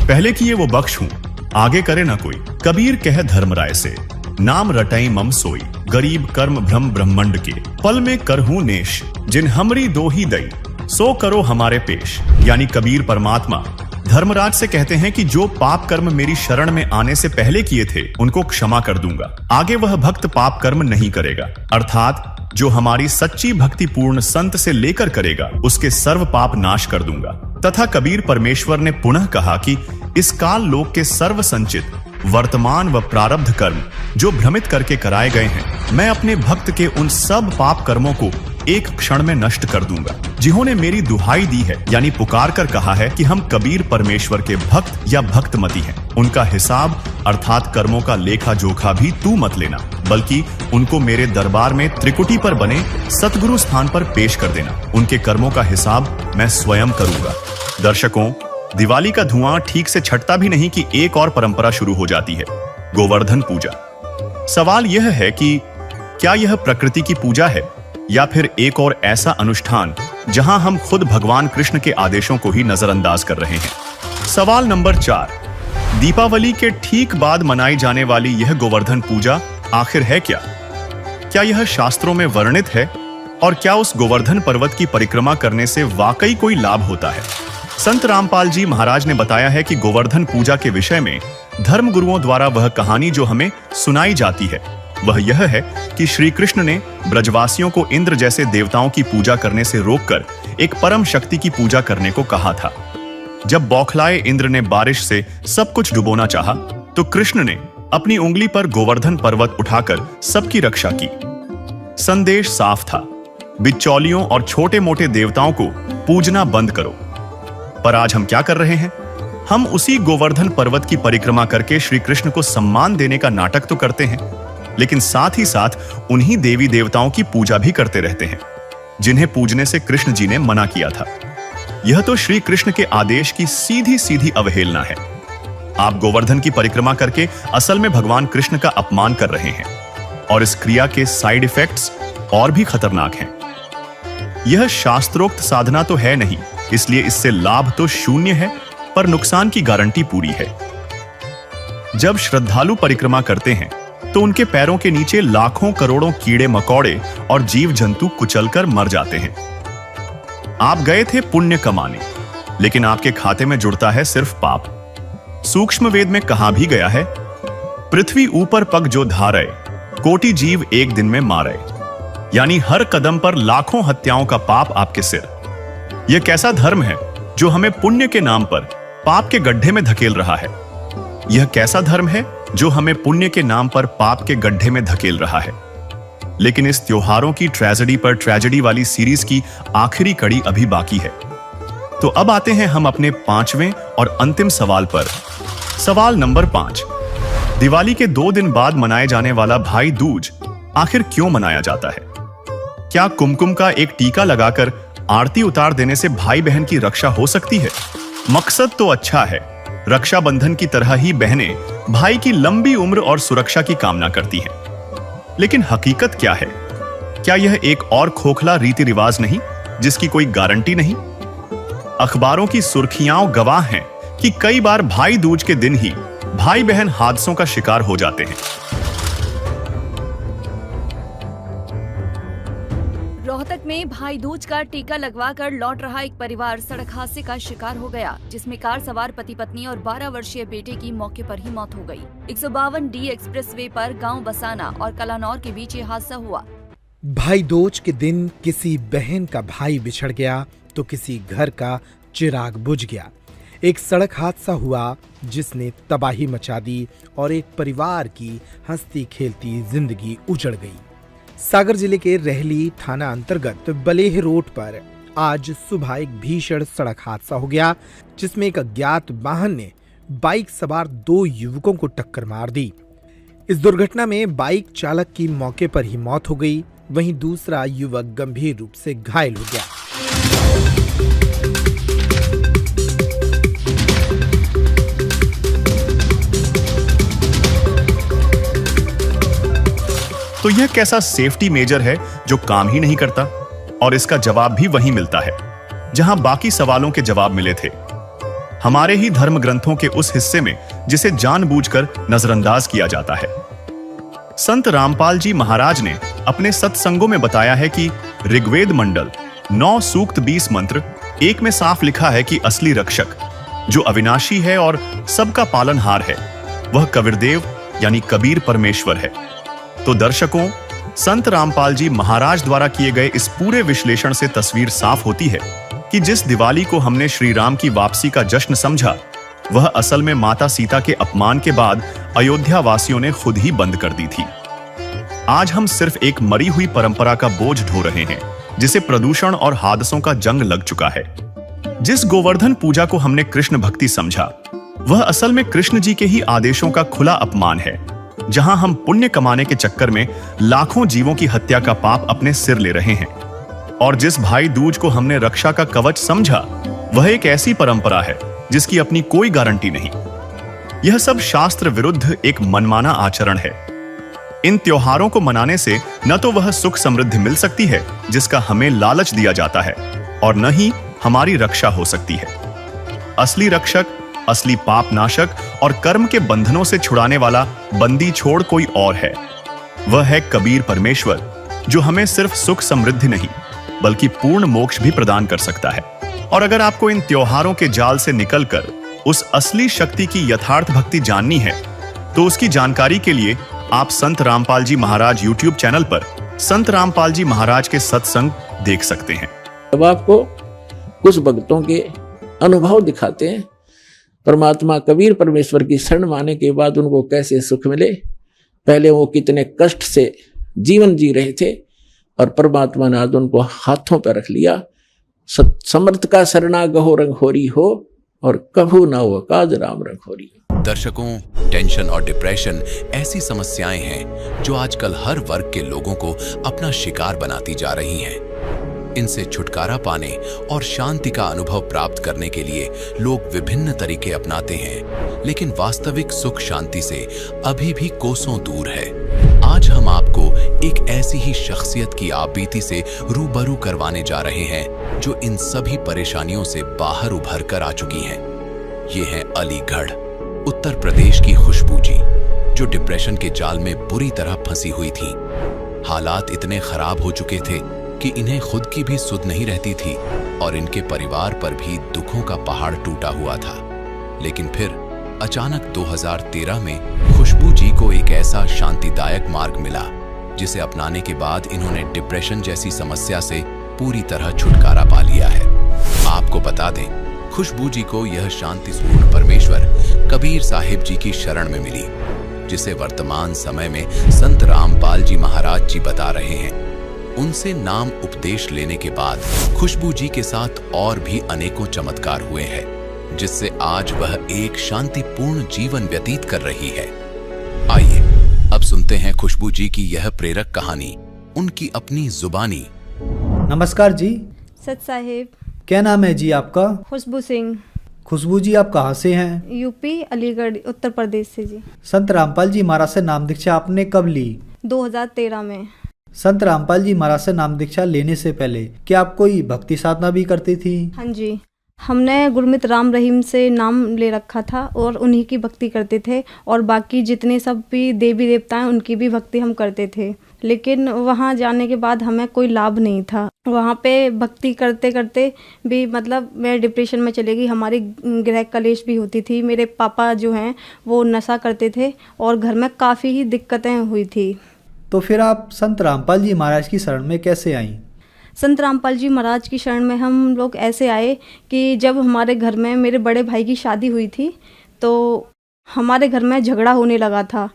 पहले किए वो बख्श हूँ, आगे करे ना कोई। कबीर कह धर्मराय से नाम रटई मम सोई, गरीब कर्म भ्रम ब्रह्मंड के पल में करहूं नेश, जिन हमरी दो ही दई सो करो हमारे पेश। यानी कबीर परमात्मा धर्मराज से कहते हैं कि जो पाप कर्म मेरी शरण में आने से पहले किए थे उनको क्षमा कर दूंगा, आगे वह भक्त पाप कर्म नहीं करेगा। अर्थात जो हमारी सच्ची भक्ति पूर्ण संत से लेकर करेगा उसके सर्व पाप नाश कर दूंगा। तथा कबीर परमेश्वर ने पुनः कहा कि इस काल लोक के सर्व संचित वर्तमान व प्रारब्ध कर्म जो भ्रमित करके कराए गए हैं, मैं अपने भक्त के उन सब पाप कर्मों को एक क्षण में नष्ट कर दूंगा। जिन्होंने मेरी दुहाई दी है, यानी पुकार कर कहा है कि हम कबीर परमेश्वर के भक्त या भक्तमती हैं, उनका हिसाब अर्थात कर्मों का लेखा जोखा भी तू मत लेना, बल्कि उनको मेरे दरबार में त्रिकुटी पर बने सतगुरु स्थान पर पेश कर देना। उनके कर्मों का हिसाब मैं स्वयं करूंगा। दर्शकों, दिवाली का धुआं ठीक से छटता भी नहीं कि एक और परंपरा शुरू हो जाती है, गोवर्धन पूजा। सवाल यह है कि क्या यह प्रकृति की पूजा है या फिर एक और ऐसा अनुष्ठान जहां हम खुद भगवान कृष्ण के आदेशों को ही नजरअंदाज कर रहे हैं। सवाल नंबर 4, दीपावली के ठीक बाद मनाई जाने वाली यह गोवर्धन पूजा आखिर है क्या? क्या यह शास्त्रों में वर्णित है और क्या उस गोवर्धन पर्वत की परिक्रमा करने से वाकई कोई लाभ होता है? संत रामपाल जी महाराज ने बताया है कि गोवर्धन पूजा के विषय में धर्म गुरुओं द्वारा वह कहानी जो हमें सुनाई जाती है वह यह है कि श्री कृष्ण ने ब्रजवासियों को इंद्र जैसे देवताओं की पूजा करने से रोककर एक परम शक्ति की पूजा करने को कहा था। जब बौखलाए इंद्र ने बारिश से सब कुछ डुबोना चाहा, तो कृष्ण ने अपनी उंगली पर गोवर्धन पर्वत उठाकर सबकी रक्षा की। संदेश साफ था, बिचौलियों और छोटे मोटे देवताओं को पूजना बंद करो। पर आज हम क्या कर रहे हैं? हम उसी गोवर्धन पर्वत की परिक्रमा करके श्री कृष्ण को सम्मान देने का नाटक तो करते हैं, लेकिन साथ ही साथ उन्हीं देवी देवताओं की पूजा भी करते रहते हैं जिन्हें पूजने से कृष्ण जी ने मना किया था। यह तो श्री कृष्ण के आदेश की सीधी सीधी अवहेलना है। आप गोवर्धन की परिक्रमा करके असल में भगवान कृष्ण का अपमान कर रहे हैं और इस क्रिया के साइड इफेक्ट्स और भी खतरनाक हैं। यह शास्त्रोक्त साधना तो है नहीं, इसलिए इससे लाभ तो शून्य है, पर नुकसान की गारंटी पूरी है। जब श्रद्धालु परिक्रमा करते हैं तो उनके पैरों के नीचे लाखों करोड़ों कीड़े मकोड़े और जीव जंतु कुचलकर मर जाते हैं। आप गए थे पुण्य कमाने, लेकिन आपके खाते में जुड़ता है सिर्फ पाप। सूक्ष्म वेद में कहा भी गया है, पृथ्वी ऊपर पग जो धारे, कोटि जीव एक दिन में मारे। यानी हर कदम पर लाखों हत्याओं का पाप आपके सिर। यह कैसा धर्म है जो हमें पुण्य के नाम पर पाप के गड्ढे में धकेल रहा है? यह कैसा धर्म है जो हमें पुण्य के नाम पर पाप के गड्ढे में धकेल रहा है? लेकिन इस त्योहारों की ट्रेजेडी पर ट्रेजेडी वाली सीरीज की आखिरी कड़ी अभी बाकी है। तो अब आते हैं हम अपने 5वें और अंतिम सवाल पर। सवाल नंबर 5, दिवाली के 2 दिन बाद मनाए जाने वाला भाई दूज आखिर क्यों मनाया जाता है? क्या कुमकुम का एक टीका लगाकर आरती उतार देने से भाई बहन की रक्षा हो सकती है? मकसद तो अच्छा है, रक्षाबंधन की तरह ही बहनें भाई की लंबी उम्र और सुरक्षा की कामना करती हैं। लेकिन हकीकत क्या है? क्या यह एक और खोखला रीति रिवाज नहीं जिसकी कोई गारंटी नहीं? अखबारों की सुर्खियां गवाह हैं कि कई बार भाई दूज के दिन ही भाई बहन हादसों का शिकार हो जाते हैं। रोहतक में भाई दूज का टीका लगवाकर लौट रहा एक परिवार सड़क हादसे का शिकार हो गया, जिसमें कार सवार पति पत्नी और 12 वर्षीय बेटे की मौके पर ही मौत हो गई। 152D एक्सप्रेसवे पर गांव बसाना और कलानौर के बीच ये हादसा हुआ। भाई दूज के दिन किसी बहन का भाई बिछड़ गया तो किसी घर का चिराग बुझ गया। एक सड़क हादसा हुआ जिसने तबाही मचा दी और एक परिवार की हंसती खेलती जिंदगी उजड़ गई। सागर जिले के रहली थाना अंतर्गत बलेह रोड पर आज सुबह एक भीषण सड़क हादसा हो गया, जिसमें एक अज्ञात वाहन ने बाइक सवार 2 युवकों को टक्कर मार दी। इस दुर्घटना में बाइक चालक की मौके पर ही मौत हो गई, वहीं दूसरा युवक गंभीर रूप से घायल हो गया। तो यह कैसा सेफ्टी मेजर है जो काम ही नहीं करता? और इसका जवाब भी वहीं मिलता है जहां बाकी सवालों के जवाब मिले थे, हमारे ही धर्म ग्रंथों के उस हिस्से में जिसे जानबूझकर नजरअंदाज किया जाता है। संत रामपाल जी महाराज ने अपने सत्संगों में बताया है कि ऋग्वेद मंडल 9 सूक्त 20 मंत्र 1 में साफ लिखा है कि असली रक्षक जो अविनाशी है और सबका पालनहार है, वह कबीरदेव यानी कबीर परमेश्वर है। तो दर्शकों, संत रामपाल जी महाराज द्वारा किए गए इस पूरे विश्लेषण से तस्वीर साफ होती है कि जिस दिवाली को हमने श्री राम की वापसी का जश्न समझा, वह असल में माता सीता के अपमान के बाद अयोध्या वासियों ने खुद ही बंद कर दी थी। आज हम सिर्फ एक मरी हुई परंपरा का बोझ ढो रहे हैं, जिसे प्रदूषण और हादसों का जंग लग चुका है। जिस गोवर्धन पूजा को हमने कृष्ण भक्ति समझा, वह असल में कृष्ण जी के ही आदेशों का खुला अपमान है, जहां हम पुण्य कमाने के चक्कर में लाखों जीवों की हत्या का पाप अपने सिर ले रहे हैं। और जिस भाई दूज को हमने रक्षा का कवच समझा, वह एक ऐसी परंपरा है जिसकी अपनी कोई गारंटी नहीं। यह सब शास्त्र विरुद्ध एक मनमाना आचरण है। इन त्योहारों को मनाने से न तो वह सुख समृद्धि मिल सकती है जिसका हमें लालच दिया जाता है, और न ही हमारी रक्षा हो सकती है। असली रक्षक, असली पाप नाशक और कर्म के बंधनों से छुड़ाने वाला बंदी छोड़ कोई और है। वह है कबीर परमेश्वर, जो हमें सिर्फ सुख समृद्धि नहीं बल्कि पूर्ण मोक्ष भी प्रदान कर सकता है। और अगर आपको इन त्योहारों के जाल से निकलकर उस असली शक्ति की यथार्थ भक्ति जाननी है, तो उसकी जानकारी के लिए आप संत रामपाल जी महाराज YouTube चैनल पर संत रामपाल जी महाराज के सत्संग देख सकते हैं। अब आपको कुछ भक्तों के अनुभव दिखाते हैं। परमात्मा कबीर परमेश्वर की शरण माने के बाद उनको कैसे सुख मिले, पहले वो कितने कष्ट से जीवन जी रहे थे, और परमात्मा ने आज उनको हाथों पर रख लिया। समर्थ का शरणा गहो रंगहोरी हो, और कभू ना हो काज राम रंगहोरी। दर्शकों, टेंशन और डिप्रेशन ऐसी समस्याएं हैं जो आजकल हर वर्ग के लोगों को अपना शिकार बनाती जा रही हैं। इनसे छुटकारा पाने और शांति का अनुभव प्राप्त करने के लिए लोग विभिन्न तरीके अपनाते हैं, लेकिन वास्तविक सुख शांति से अभी भी कोसों दूर है। आज हम आपको एक ऐसी ही शख्सियत की आपबीती से रूबरू करवाने जा रहे हैं जो इन सभी परेशानियों से बाहर उभर कर आ चुकी हैं। ये है अलीगढ़, उत्तर प्रदेश की खुशबू जी, जो डिप्रेशन के जाल में बुरी तरह फंसी हुई थी। हालात इतने खराब हो चुके थे कि इन्हें खुद की भी सुध नहीं रहती थी, और इनके परिवार पर भी दुखों का पहाड़ टूटा हुआ था। लेकिन फिर अचानक 2013 में खुशबू जी को एक ऐसा शांतिदायक मार्ग मिला, जिसे अपनाने के बाद इन्होंने डिप्रेशन जैसी समस्या से पूरी तरह छुटकारा पा लिया है। आपको बता दें, खुशबू जी को यह शांतिपूर्ण परमेश्वर कबीर साहिब जी की शरण में मिली। जिसे वर्तमान समय में संत रामपाल जी महाराज जी बता रहे हैं। उनसे नाम उपदेश लेने के बाद खुशबू जी के साथ और भी अनेकों चमत्कार हुए हैं, जिससे आज वह एक शांतिपूर्ण जीवन व्यतीत कर रही है। आइए अब सुनते हैं खुशबू जी की यह प्रेरक कहानी, उनकी अपनी जुबानी। नमस्कार जी। सत साहिब। क्या नाम है जी आपका? खुशबू सिंह। खुशबू जी आप कहाँ से हैं? यूपी अलीगढ़ उत्तर प्रदेश से जी। संत रामपाल जी महाराज से नाम दीक्षा आपने कब ली? 2013 में। संत रामपाल जी महाराज से नाम दीक्षा लेने से पहले क्या आप कोई भक्ति साधना भी करती थी? हाँ जी, हमने गुरमित राम रहीम से नाम ले रखा था और उन्हीं की भक्ति करते थे, और बाकी जितने सब भी देवी देवता हैं उनकी भी भक्ति हम करते थे। लेकिन वहाँ जाने के बाद हमें कोई लाभ नहीं था। वहाँ पे भक्ति करते करते भी मतलब मैं डिप्रेशन में चली गई। हमारी गृह कलेश भी होती थी। मेरे पापा जो हैं वो नशा करते थे और घर में काफ़ी ही दिक्कतें हुई थी। तो फिर आप संत रामपाल जी महाराज की शरण में कैसे आईं? संत रामपाल जी महाराज की शरण में हम लोग ऐसे आए कि जब हमारे घर में मेरे बड़े भाई की शादी हुई थी तो हमारे घर में झगड़ा होने लगा था।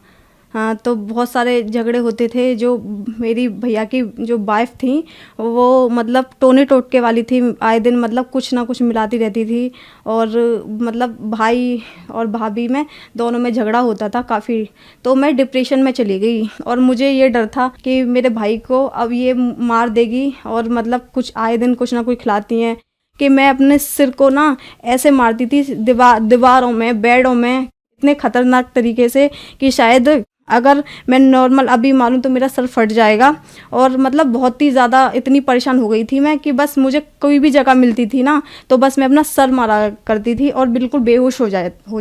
हाँ, तो बहुत सारे झगड़े होते थे। जो मेरी भैया की जो वाइफ थी वो मतलब टोने टोटके वाली थी, आए दिन मतलब कुछ ना कुछ मिलाती रहती थी, और मतलब भाई और भाभी में दोनों में झगड़ा होता था काफ़ी। तो मैं डिप्रेशन में चली गई और मुझे ये डर था कि मेरे भाई को अब ये मार देगी, और मतलब कुछ आए दिन कुछ ना कुछ खिलाती हैं, कि मैं अपने सिर को ना ऐसे मारती थी दीवारों में, बेडों में, इतने खतरनाक तरीके से कि शायद अगर मैं नॉर्मल अभी मारूं तो मेरा सर फट जाएगा। और मतलब बहुत ही ज़्यादा इतनी परेशान हो गई थी मैं कि बस मुझे कोई भी जगह मिलती थी ना तो बस मैं अपना सर मारा करती थी और बिल्कुल बेहोश हो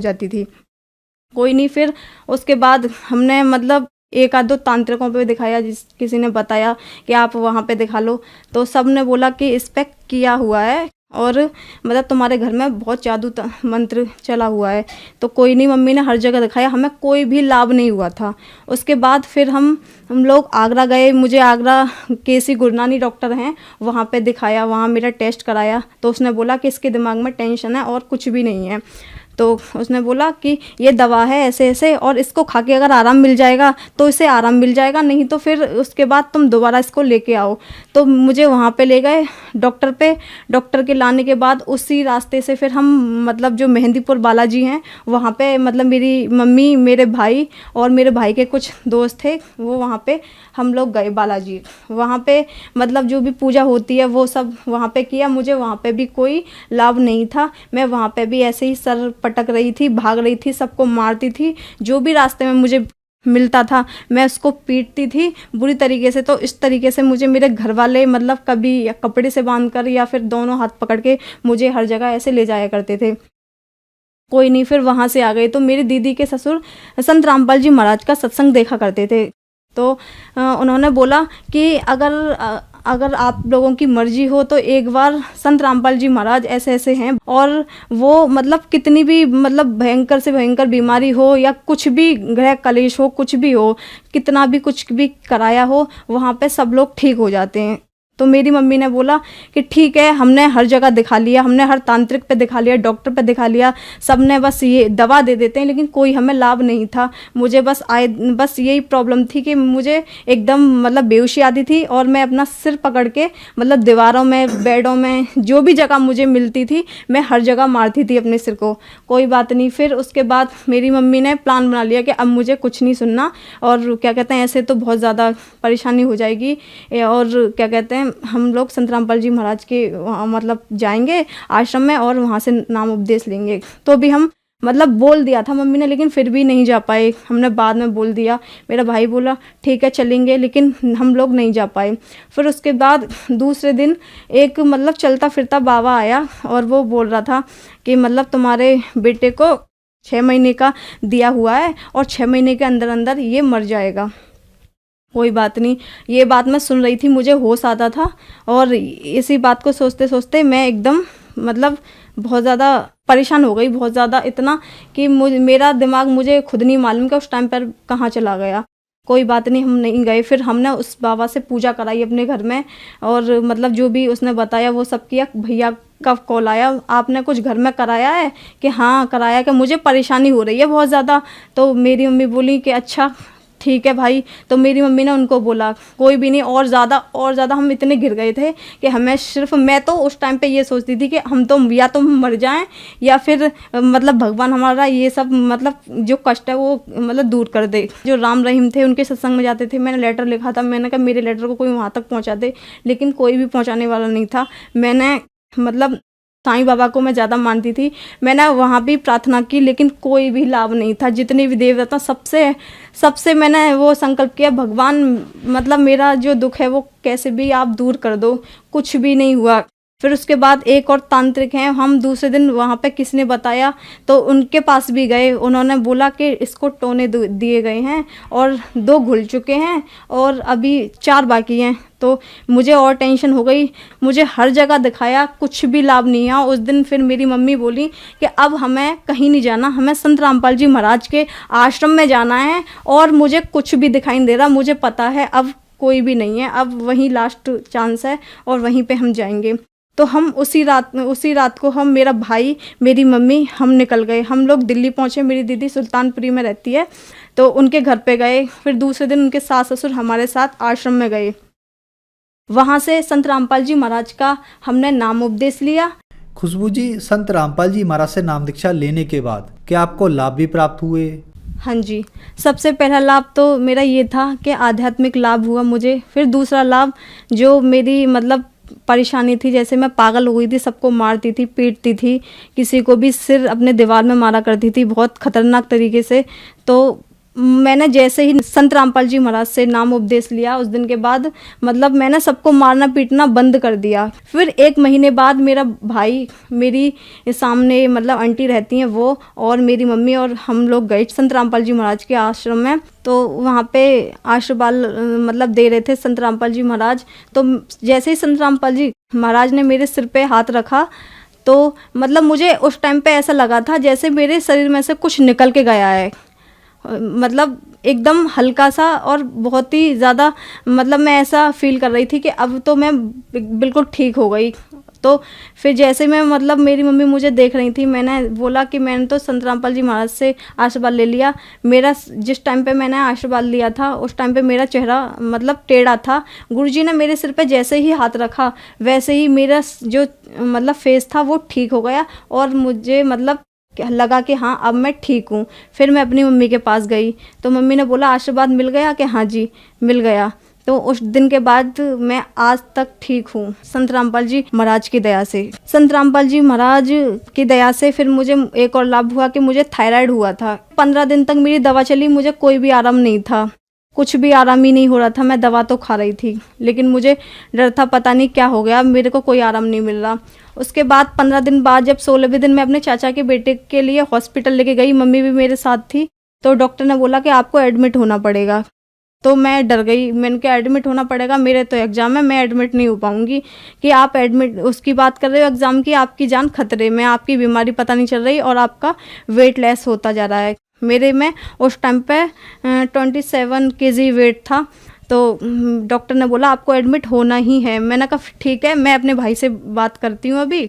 जाती थी। कोई नहीं, फिर उसके बाद हमने मतलब एक आध दो तांत्रिकों पे दिखाया, किसी ने बताया कि आप वहाँ पे दिखा लो, तो सब ने बोला कि इस पे किया हुआ है और मतलब तुम्हारे घर में बहुत जादू मंत्र चला हुआ है। तो कोई नहीं, मम्मी ने हर जगह दिखाया, हमें कोई भी लाभ नहीं हुआ था। उसके बाद फिर हम लोग आगरा गए। मुझे आगरा केसी गुरनानी डॉक्टर हैं वहाँ पे दिखाया, वहाँ मेरा टेस्ट कराया। तो उसने बोला कि इसके दिमाग में टेंशन है और कुछ भी नहीं है। तो उसने बोला कि ये दवा है ऐसे ऐसे, और इसको खा के अगर आराम मिल जाएगा तो इसे आराम मिल जाएगा, नहीं तो फिर उसके बाद तुम दोबारा इसको लेके आओ। तो मुझे वहाँ पे ले गए डॉक्टर पे। डॉक्टर के लाने के बाद उसी रास्ते से फिर हम मतलब जो मेहंदीपुर बालाजी हैं वहाँ पे मतलब मेरी मम्मी, मेरे भाई और मेरे भाई के कुछ दोस्त थे, वो वहाँ पे हम लोग गए बालाजी। वहाँ पे मतलब जो भी पूजा होती है वो सब वहाँ पे किया। मुझे वहाँ पे भी कोई लाभ नहीं था। मैं वहाँ पे भी ऐसे ही सर पटक रही थी, भाग रही थी, सबको मारती थी। जो भी रास्ते में मुझे मिलता था मैं उसको पीटती थी बुरी तरीके से। तो इस तरीके से मुझे मेरे घर वाले मतलब कभी या कपड़े से बांधकर या फिर दोनों हाथ पकड़ के मुझे हर जगह ऐसे ले जाया करते थे। कोई नहीं, फिर वहाँ से आ गए। तो मेरी दीदी के ससुर संत रामपाल जी महाराज का सत्संग देखा करते थे। तो उन्होंने बोला कि अगर आप लोगों की मर्जी हो तो एक बार संत रामपाल जी महाराज ऐसे ऐसे हैं, और वो मतलब कितनी भी मतलब भयंकर से भयंकर बीमारी हो या कुछ भी गृह कलेश हो, कुछ भी हो, कितना भी कुछ भी कराया हो, वहाँ पे सब लोग ठीक हो जाते हैं। तो मेरी मम्मी ने बोला कि ठीक है, हमने हर जगह दिखा लिया, हमने हर तांत्रिक पे दिखा लिया, डॉक्टर पे दिखा लिया, सब ने बस ये दवा दे देते हैं, लेकिन कोई हमें लाभ नहीं था। मुझे बस यही प्रॉब्लम थी कि मुझे एकदम मतलब बेहोशी आती थी और मैं अपना सिर पकड़ के मतलब दीवारों में, बेडों में, जो भी जगह मुझे मिलती थी मैं हर जगह मारती थी अपने सिर को। कोई बात नहीं, फिर उसके बाद मेरी मम्मी ने प्लान बना लिया कि अब मुझे कुछ नहीं सुनना, और क्या कहते हैं ऐसे तो बहुत ज़्यादा परेशानी हो जाएगी, और क्या कहते हैं हम लोग संत रामपाल जी महाराज के मतलब जाएंगे आश्रम में और वहाँ से नाम उपदेश लेंगे। तो भी हम मतलब बोल दिया था मम्मी ने, लेकिन फिर भी नहीं जा पाए। हमने बाद में बोल दिया, मेरा भाई बोला ठीक है चलेंगे, लेकिन हम लोग नहीं जा पाए। फिर उसके बाद दूसरे दिन एक मतलब चलता फिरता बाबा आया और वो बोल रहा था कि मतलब तुम्हारे बेटे को 6 महीने का दिया हुआ है और 6 महीने के अंदर अंदर ये मर जाएगा। कोई बात नहीं, ये बात मैं सुन रही थी, मुझे होश आता था, और इसी बात को सोचते सोचते मैं एकदम मतलब बहुत ज़्यादा परेशान हो गई, बहुत ज़्यादा, इतना कि मेरा दिमाग मुझे खुद नहीं मालूम कि उस टाइम पर कहाँ चला गया। कोई बात नहीं, हम नहीं गए। फिर हमने उस बाबा से पूजा कराई अपने घर में, और मतलब जो भी उसने बताया वो सब किया। भैया का कॉल आया, आपने कुछ घर में कराया है? कि हाँ कराया, कि मुझे परेशानी हो रही है बहुत ज़्यादा। तो मेरी मम्मी बोली कि अच्छा ठीक है भाई। तो मेरी मम्मी ने उनको बोला कोई भी नहीं, और ज़्यादा हम इतने गिर गए थे कि हमें सिर्फ, मैं तो उस टाइम पे ये सोचती थी कि हम तो या तो मर जाएं या फिर मतलब भगवान हमारा ये सब मतलब जो कष्ट है वो मतलब दूर कर दे। जो राम रहीम थे उनके सत्संग में जाते थे, मैंने लेटर लिखा था, मैंने कहा मेरे लेटर को कोई वहाँ तक पहुँचा दे, लेकिन कोई भी पहुँचाने वाला नहीं था। मैंने मतलब साईं बाबा को मैं ज़्यादा मानती थी, मैंने वहाँ भी प्रार्थना की, लेकिन कोई भी लाभ नहीं था। जितने भी देवता सबसे मैंने वो संकल्प किया, भगवान मतलब मेरा जो दुख है वो कैसे भी आप दूर कर दो, कुछ भी नहीं हुआ। फिर उसके बाद एक और तांत्रिक हैं, हम दूसरे दिन वहाँ पे किसने बताया तो उनके पास भी गए। उन्होंने बोला कि इसको टोने दिए गए हैं और 2 घुल चुके हैं और अभी 4 बाकी हैं। तो मुझे और टेंशन हो गई, मुझे हर जगह दिखाया, कुछ भी लाभ नहीं है। उस दिन फिर मेरी मम्मी बोली कि अब हमें कहीं नहीं जाना, हमें संत रामपाल जी महाराज के आश्रम में जाना है, और मुझे कुछ भी दिखाई नहीं दे रहा, मुझे पता है अब कोई भी नहीं है, अब वहीं लास्ट चांस है और वहीं पे हम जाएंगे। तो हम उसी रात को हम, मेरा भाई, मेरी मम्मी, हम निकल गए। हम लोग दिल्ली पहुँचे, मेरी दीदी सुल्तानपुरी में रहती है, तो उनके घर पे गए। फिर दूसरे दिन उनके सास ससुर हमारे साथ आश्रम में गए। वहाँ से संत रामपाल जी महाराज का हमने नाम उपदेश लिया। खुशबू जी, संत रामपाल जी महाराज से नाम दीक्षा लेने के बाद क्या आपको लाभ भी प्राप्त हुए? हाँ जी, सबसे पहला लाभ तो मेरा ये था कि आध्यात्मिक लाभ हुआ मुझे। फिर दूसरा लाभ, जो मेरी मतलब परेशानी थी, जैसे मैं पागल हो गई थी, सबको मारती थी, पीटती थी, किसी को भी सिर अपने दीवार में मारा करती थी बहुत खतरनाक तरीके से। तो मैंने जैसे ही संत रामपाल जी महाराज से नाम उपदेश लिया, उस दिन के बाद मतलब मैंने सबको मारना पीटना बंद कर दिया। फिर 1 महीने बाद मेरा भाई, मेरी सामने मतलब आंटी रहती हैं वो, और मेरी मम्मी और हम लोग गए संत रामपाल जी महाराज के आश्रम में। तो वहाँ पे आशीर्वाद मतलब दे रहे थे संत रामपाल जी महाराज। तो जैसे ही संत रामपाल जी महाराज ने मेरे सिर पे हाथ रखा, तो मतलब मुझे उस टाइम पे ऐसा लगा था जैसे मेरे शरीर में से कुछ निकल के गया है, मतलब एकदम हल्का सा, और बहुत ही ज़्यादा मतलब मैं ऐसा फील कर रही थी कि अब तो मैं बिल्कुल ठीक हो गई। तो फिर जैसे मैं मतलब मेरी मम्मी मुझे देख रही थी, मैंने बोला कि मैंने तो संत रामपाल जी महाराज से आशीर्वाद ले लिया। मेरा जिस टाइम पे मैंने आशीर्वाद लिया था उस टाइम पे मेरा चेहरा मतलब टेढ़ा था। गुरुजी ने मेरे सिर पे जैसे ही हाथ रखा वैसे ही मेरा जो मतलब फेस था वो ठीक हो गया, और मुझे मतलब लगा कि हाँ अब मैं ठीक हूँ। फिर मैं अपनी मम्मी के पास गई, तो मम्मी ने बोला आशीर्वाद मिल गया? कि हाँ जी मिल गया। तो उस दिन के बाद मैं आज तक ठीक हूँ संत रामपाल जी महाराज की दया से। संत रामपाल जी महाराज की दया से फिर मुझे एक और लाभ हुआ कि मुझे थायराइड हुआ था। 15 दिन तक मेरी दवा चली, मुझे कोई भी आराम नहीं था, कुछ भी आराम ही नहीं हो रहा था। मैं दवा तो खा रही थी लेकिन मुझे डर था, पता नहीं क्या हो गया, मेरे को कोई आराम नहीं मिल रहा। उसके बाद 15 दिन बाद जब 16वें दिन मैं अपने चाचा के बेटे के लिए हॉस्पिटल लेके गई, मम्मी भी मेरे साथ थी, तो डॉक्टर ने बोला कि आपको एडमिट होना पड़ेगा। तो मैं डर गई, मैंने कहा एडमिट होना पड़ेगा, मेरे तो एग्ज़ाम है, मैं एडमिट नहीं हो पाऊंगी। कि आप एडमिट उसकी बात कर रहे हो एग्ज़ाम की, आपकी जान खतरे में, आपकी बीमारी पता नहीं चल रही और आपका वेट लेस होता जा रहा है। मेरे में उस टाइम पे 27 kg वेट था। तो डॉक्टर ने बोला आपको एडमिट होना ही है। मैंने कहा ठीक है, मैं अपने भाई से बात करती हूँ अभी।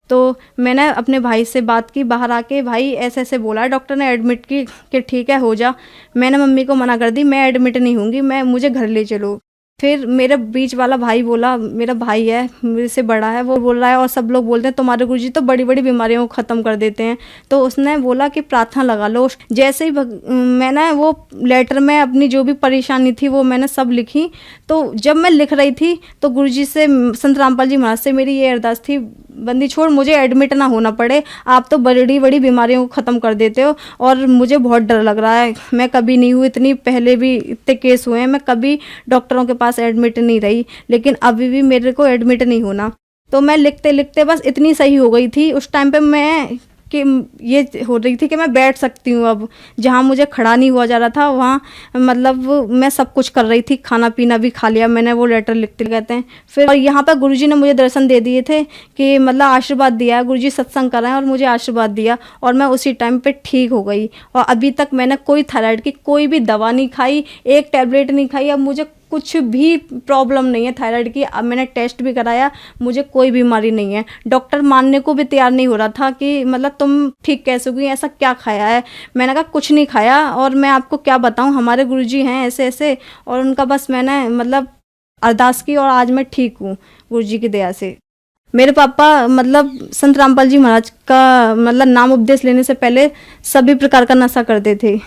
तो मैंने अपने भाई से बात की बाहर आके, भाई ऐसे ऐसे बोला है डॉक्टर ने एडमिट की, कि ठीक है हो जा। मैंने मम्मी को मना कर दी, मैं एडमिट नहीं होंगी, मुझे घर ले चलो। फिर मेरे बीच वाला भाई बोला, मेरा भाई है मेरे से बड़ा है, वो बोल रहा है और सब लोग बोलते हैं तुम्हारे गुरुजी तो बड़ी बड़ी बीमारियों को ख़त्म कर देते हैं। तो उसने बोला कि प्रार्थना लगा लो। जैसे ही मैंने वो लेटर में अपनी जो भी परेशानी थी वो मैंने सब लिखी। तो जब मैं लिख रही थी तो गुरुजी से, संत रामपाल जी महाराज से मेरी ये अरदास थी, बंदी छोड़, मुझे एडमिट ना होना पड़े, आप तो बड़ी बड़ी बीमारियों को ख़त्म कर देते हो और मुझे बहुत डर लग रहा है। मैं कभी नहीं हुई, इतनी पहले भी इतने केस हुए हैं, मैं कभी डॉक्टरों के पास एडमिट नहीं रही, लेकिन अभी भी मेरे को एडमिट नहीं होना। तो मैं लिखते लिखते बस इतनी सही हो गई थी। उस टाइम पे मैं कि ये हो रही थी कि मैं बैठ सकती हूँ। अब जहाँ मुझे खड़ा नहीं हुआ जा रहा था वहाँ मतलब मैं सब कुछ कर रही थी, खाना पीना भी खा लिया मैंने, वो लेटर लिखते कहते हैं। फिर और यहाँ पर गुरुजी ने मुझे दर्शन दे दिए थे कि मतलब आशीर्वाद दिया, गुरुजी सत्संग कर रहे हैं और मुझे आशीर्वाद दिया और मैं उसी टाइम पे ठीक हो गई। और अभी तक मैंने कोई थायराइड की कोई भी दवा नहीं खाई, एक टैबलेट नहीं खाई। अब मुझे कुछ भी प्रॉब्लम नहीं है थायराइड की। अब मैंने टेस्ट भी कराया, मुझे कोई बीमारी नहीं है। डॉक्टर मानने को भी तैयार नहीं हो रहा था कि मतलब तुम ठीक कैसे हुई, ऐसा क्या खाया है। मैंने कहा कुछ नहीं खाया और मैं आपको क्या बताऊं, हमारे गुरुजी हैं ऐसे ऐसे, और उनका बस मैंने मतलब अरदास की और आज मैं ठीक हूँ गुरुजी की दया से। मेरे पापा मतलब संत रामपाल जी महाराज का मतलब नाम उपदेश लेने से पहले सभी प्रकार का नशा करते थे,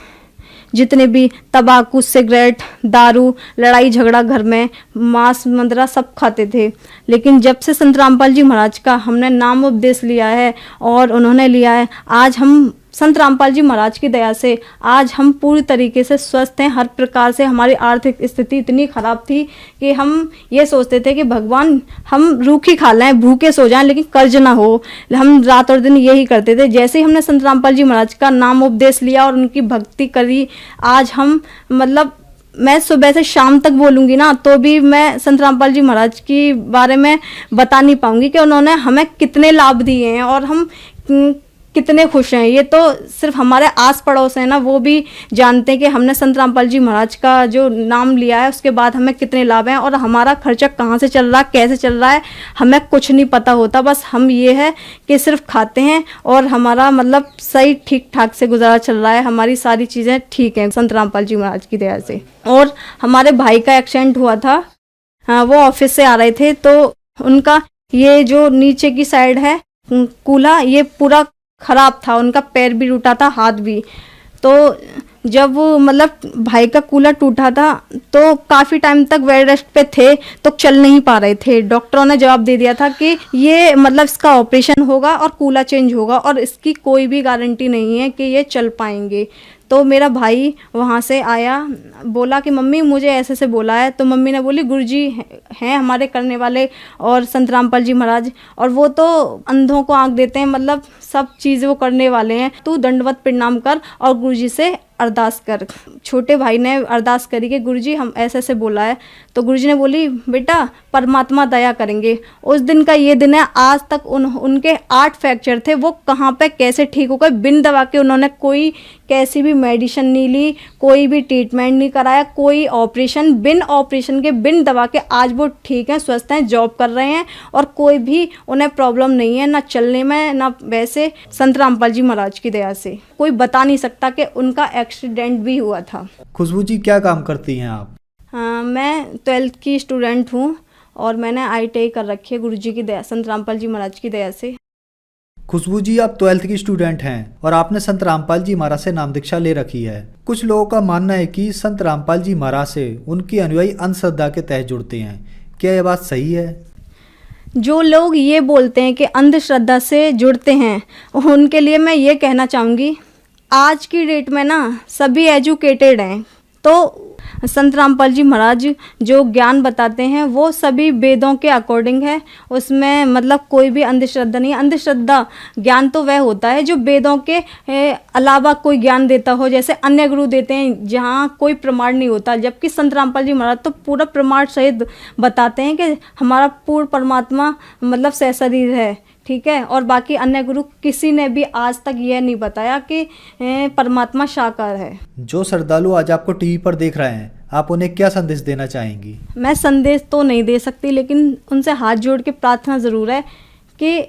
जितने भी तंबाकू, सिगरेट, दारू, लड़ाई झगड़ा घर में, मांस मंदरा सब खाते थे। लेकिन जब से संत रामपाल जी महाराज का हमने नाम उपदेश लिया है और उन्होंने लिया है, आज हम संत रामपाल जी महाराज की दया से आज हम पूरी तरीके से स्वस्थ हैं। हर प्रकार से हमारी आर्थिक स्थिति इतनी खराब थी कि हम ये सोचते थे कि भगवान हम रूखी खा लें, भूखे सो जाएं, लेकिन कर्ज ना हो। हम रात और दिन यही करते थे। जैसे ही हमने संत रामपाल जी महाराज का नाम उपदेश लिया और उनकी भक्ति करी, आज हम मतलब मैं सुबह से शाम तक बोलूँगी ना तो भी मैं संत रामपाल जी महाराज के बारे में बता नहीं पाऊँगी कि उन्होंने हमें कितने लाभ दिए हैं और हम कितने खुश हैं। ये तो सिर्फ हमारे आस पड़ोस है ना, वो भी जानते हैं कि हमने संत रामपाल जी महाराज का जो नाम लिया है उसके बाद हमें कितने लाभ हैं और हमारा खर्चा कहाँ से चल रहा है, कैसे चल रहा है, हमें कुछ नहीं पता होता। बस हम ये है कि सिर्फ खाते हैं और हमारा मतलब सही ठीक ठाक से गुजारा चल रहा है, हमारी सारी चीज़ें ठीक हैं संत रामपाल जी महाराज की दया से। और हमारे भाई का एक्सीडेंट हुआ था, वो ऑफिस से आ रहे थे तो उनका ये जो नीचे की साइड है कूल्हा, ये पूरा खराब था, उनका पैर भी टूटा था, हाथ भी। तो जब मतलब भाई का कूल्हा टूटा था तो काफ़ी टाइम तक बेड रेस्ट पे थे, तो चल नहीं पा रहे थे। डॉक्टरों ने जवाब दे दिया था कि ये मतलब इसका ऑपरेशन होगा और कूल्हा चेंज होगा और इसकी कोई भी गारंटी नहीं है कि ये चल पाएंगे। तो मेरा भाई वहाँ से आया, बोला कि मम्मी मुझे ऐसे से बोला है। तो मम्मी ने बोली गुरुजी हैं हमारे करने वाले और संत रामपाल जी महाराज, और वो तो अंधों को आंख देते हैं, मतलब सब चीज़ें वो करने वाले हैं। तू दंडवत प्रणाम कर और गुरुजी से अरदास कर। छोटे भाई ने अरदास करी कि गुरुजी हम ऐसे ऐसे बोला है। तो गुरुजी ने बोली बेटा परमात्मा दया करेंगे। उस दिन का ये दिन है, आज तक उनके 8 फ्रैक्चर थे, वो कहाँ पे कैसे ठीक हो गए बिन दवा के। उन्होंने कोई कैसी भी मेडिसिन नहीं ली, कोई भी ट्रीटमेंट नहीं कराया, कोई ऑपरेशन, बिन ऑपरेशन के बिन दवा के आज वो ठीक हैं, स्वस्थ हैं, जॉब कर रहे हैं और कोई भी उन्हें प्रॉब्लम नहीं है, ना चलने में ना वैसे। संत रामपाल जी महाराज की दया से कोई बता नहीं सकता कि उनका एक्सीडेंट भी हुआ था। खुशबू जी क्या काम करती हैं आप? मैं 12th की स्टूडेंट हूँ और मैंने ITI कर रखी है गुरुजी की दया, संत रामपाल जी महाराज की दया से। खुशबू जी आप 12th की स्टूडेंट हैं और आपने संत रामपाल जी महाराज से नाम दीक्षा ले रखी है। कुछ लोगों का मानना है कि संत रामपाल जी महाराज से उनकी अनुयायी अंधश्रद्धा के तहत जुड़ते हैं, क्या यह बात सही है? जो लोग ये बोलते हैं कि अंधश्रद्धा से जुड़ते हैं, उनके लिए मैं ये कहना चाहूँगी, आज की डेट में ना सभी एजुकेटेड हैं। तो संत रामपाल जी महाराज जो ज्ञान बताते हैं वो सभी वेदों के अकॉर्डिंग है, उसमें मतलब कोई भी अंधश्रद्धा नहीं है। अंधश्रद्धा ज्ञान तो वह होता है जो वेदों के अलावा कोई ज्ञान देता हो, जैसे अन्य गुरु देते हैं जहाँ कोई प्रमाण नहीं होता। जबकि संत रामपाल जी महाराज तो पूरा प्रमाण सहित बताते हैं कि हमारा पूर्ण परमात्मा मतलब सहशरीर है, ठीक है। और बाकी अन्य गुरु किसी ने भी आज तक यह नहीं बताया कि परमात्मा साकार है। जो श्रद्धालु आज आपको टीवी पर देख रहे हैं, आप उन्हें क्या संदेश देना चाहेंगी? मैं संदेश तो नहीं दे सकती, लेकिन उनसे हाथ जोड़ के प्रार्थना ज़रूर है कि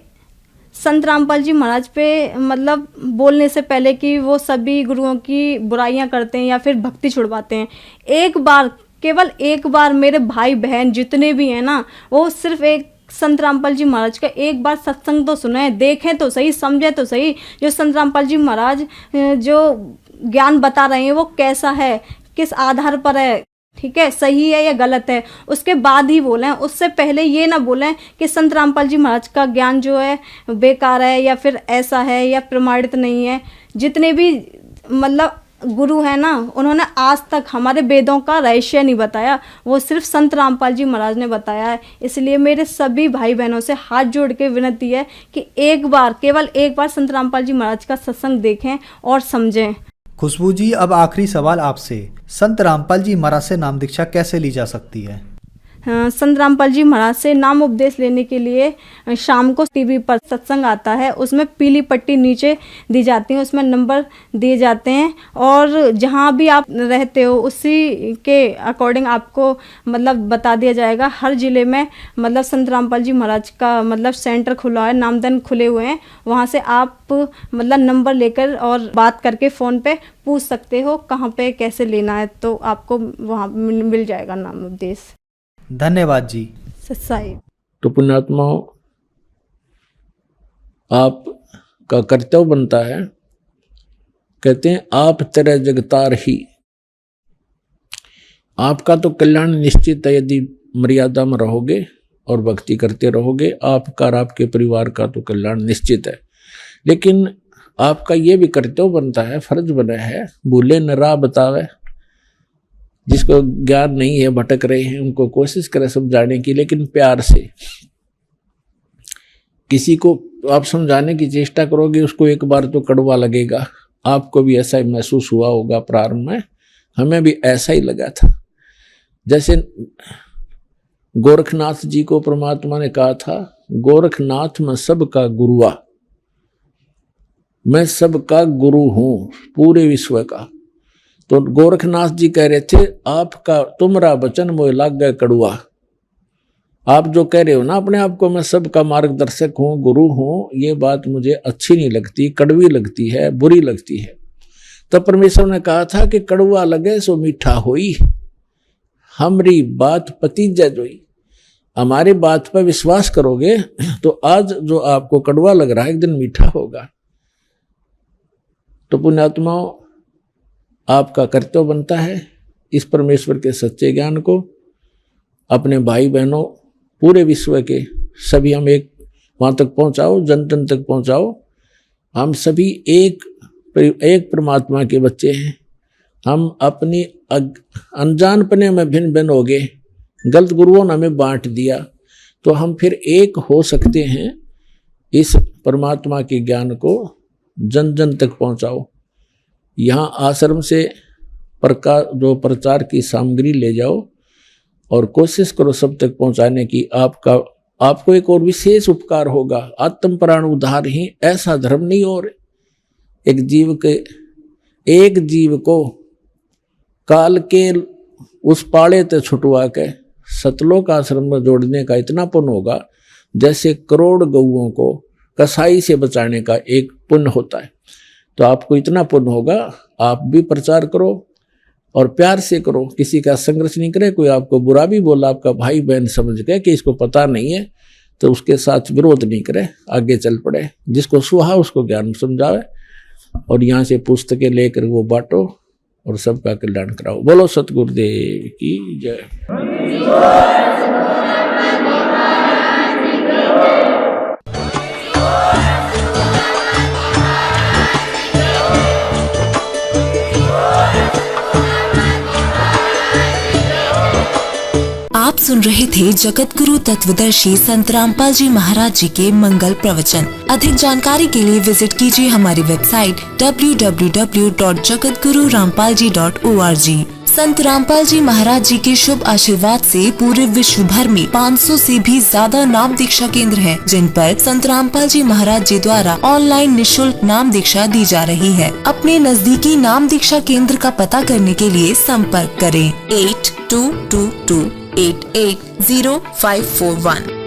संत रामपाल जी महाराज पे मतलब बोलने से पहले कि वो सभी गुरुओं की बुराइयां करते हैं या फिर भक्ति छुड़वाते हैं, एक बार, केवल एक बार मेरे भाई बहन जितने भी हैं ना, वो सिर्फ एक संत रामपाल जी महाराज का एक बार सत्संग तो सुने, देखें तो सही, समझे तो सही, जो संत रामपाल जी महाराज जो ज्ञान बता रहे हैं वो कैसा है, किस आधार पर है, ठीक है, सही है या गलत है, उसके बाद ही बोलें। उससे पहले ये ना बोलें कि संत रामपाल जी महाराज का ज्ञान जो है बेकार है या फिर ऐसा है या प्रमाणित नहीं है। जितने भी मतलब गुरु है ना, उन्होंने आज तक हमारे वेदों का रहस्य नहीं बताया, वो सिर्फ संत रामपाल जी महाराज ने बताया है। इसलिए मेरे सभी भाई बहनों से हाथ जोड़ के विनती है कि एक बार, केवल एक बार संत रामपाल जी महाराज का सत्संग देखें और समझें। खुशबू जी, अब आखिरी सवाल आपसे, संत रामपाल जी महाराज से नाम दीक्षा कैसे ली जा सकती है? संत रामपाल जी महाराज से नाम उपदेश लेने के लिए शाम को टीवी पर सत्संग आता है, उसमें पीली पट्टी नीचे दी जाती है, उसमें नंबर दिए जाते हैं और जहाँ भी आप रहते हो उसी के अकॉर्डिंग आपको मतलब बता दिया जाएगा। हर जिले में मतलब संत रामपाल जी महाराज का मतलब सेंटर खुला है, नामदन खुले हुए हैं, वहाँ से आप मतलब नंबर लेकर और बात करके फ़ोन पे पूछ सकते हो कहाँ पे कैसे लेना है, तो आपको वहाँ मिल जाएगा नाम उपदेश। धन्यवाद जी। सच्चाई तो पुण्यात्माओं, आपका कर्तव्य बनता है, कहते हैं आप तेरे जगतार ही, आपका तो कल्याण निश्चित है यदि मर्यादा में रहोगे और भक्ति करते रहोगे, आपका और आपके परिवार का तो कल्याण निश्चित है। लेकिन आपका ये भी कर्तव्य बनता है, फर्ज बना है, भूले न राह बतावे, जिसको ज्ञान नहीं है, भटक रहे हैं, उनको कोशिश करें समझाने की, लेकिन प्यार से। किसी को आप समझाने की चेष्टा करोगे, उसको एक बार तो कड़वा लगेगा। आपको भी ऐसा ही महसूस हुआ होगा प्रारंभ में, हमें भी ऐसा ही लगा था। जैसे गोरखनाथ जी को परमात्मा ने कहा था, गोरखनाथ मैं सबका गुरुआ, मैं सबका गुरु हूं पूरे विश्व का। तो गोरखनाथ जी कह रहे थे, आपका तुमरा वचन मोह लाग गए कड़ुआ। आप जो कह रहे हो ना अपने आप को, मैं सबका मार्गदर्शक हूँ, गुरु हूँ, ये बात मुझे अच्छी नहीं लगती, कड़वी लगती है, बुरी लगती है। तो परमेश्वर ने कहा था कि कड़ुआ लगे सो मीठा होई, हमरी बात पतीजा जोई। हमारी बात पर विश्वास करोगे तो आज जो आपको कड़वा लग रहा है एक दिन मीठा होगा। तो पुण्यात्माओं, आपका कर्तव्य बनता है इस परमेश्वर के सच्चे ज्ञान को अपने भाई बहनों पूरे विश्व के सभी हम एक वहाँ तक पहुँचाओ, जन जन तक पहुँचाओ। हम सभी एक परमात्मा के बच्चे हैं। हम अपनी अनजानपने में भिन्न भिन्न हो गए, गलत गुरुओं ने हमें बांट दिया, तो हम फिर एक हो सकते हैं। इस परमात्मा के ज्ञान को जन जन तक पहुँचाओ। यहाँ आश्रम से प्रचार की सामग्री ले जाओ और कोशिश करो सब तक पहुँचाने की। आपको एक और विशेष उपकार होगा, आत्म प्राण उद्धार ही ऐसा धर्म नहीं। और एक जीव को काल के उस पाड़े ते छुटवा के सतलोक आश्रम में जोड़ने का इतना पुण्य होगा जैसे करोड़ गऊओं को कसाई से बचाने का एक पुण्य होता है। तो आपको इतना पुण्य होगा, आप भी प्रचार करो और प्यार से करो, किसी का संघर्ष नहीं करे। कोई आपको बुरा भी बोला, आपका भाई बहन समझ के कि इसको पता नहीं है, तो उसके साथ विरोध नहीं करे, आगे चल पड़े। जिसको सुहा उसको ज्ञान समझावे और यहाँ से पुस्तकें लेकर वो बांटो और सबका कल्याण कराओ। बोलो सतगुरुदेव की जय। आप सुन रहे थे जगत गुरु तत्वदर्शी संत रामपाल जी महाराज जी के मंगल प्रवचन। अधिक जानकारी के लिए विजिट कीजिए हमारी वेबसाइट www.jagatgururampalji.org। संत रामपाल जी महाराज जी के शुभ आशीर्वाद से पूरे विश्व भर में 500 से भी ज्यादा नाम दीक्षा केंद्र हैं, जिन पर संत रामपाल जी महाराज जी द्वारा ऑनलाइन निशुल्क नाम दीक्षा दी जा रही है। अपने नजदीकी नाम दीक्षा केंद्र का पता करने के लिए संपर्क करें 8222880541।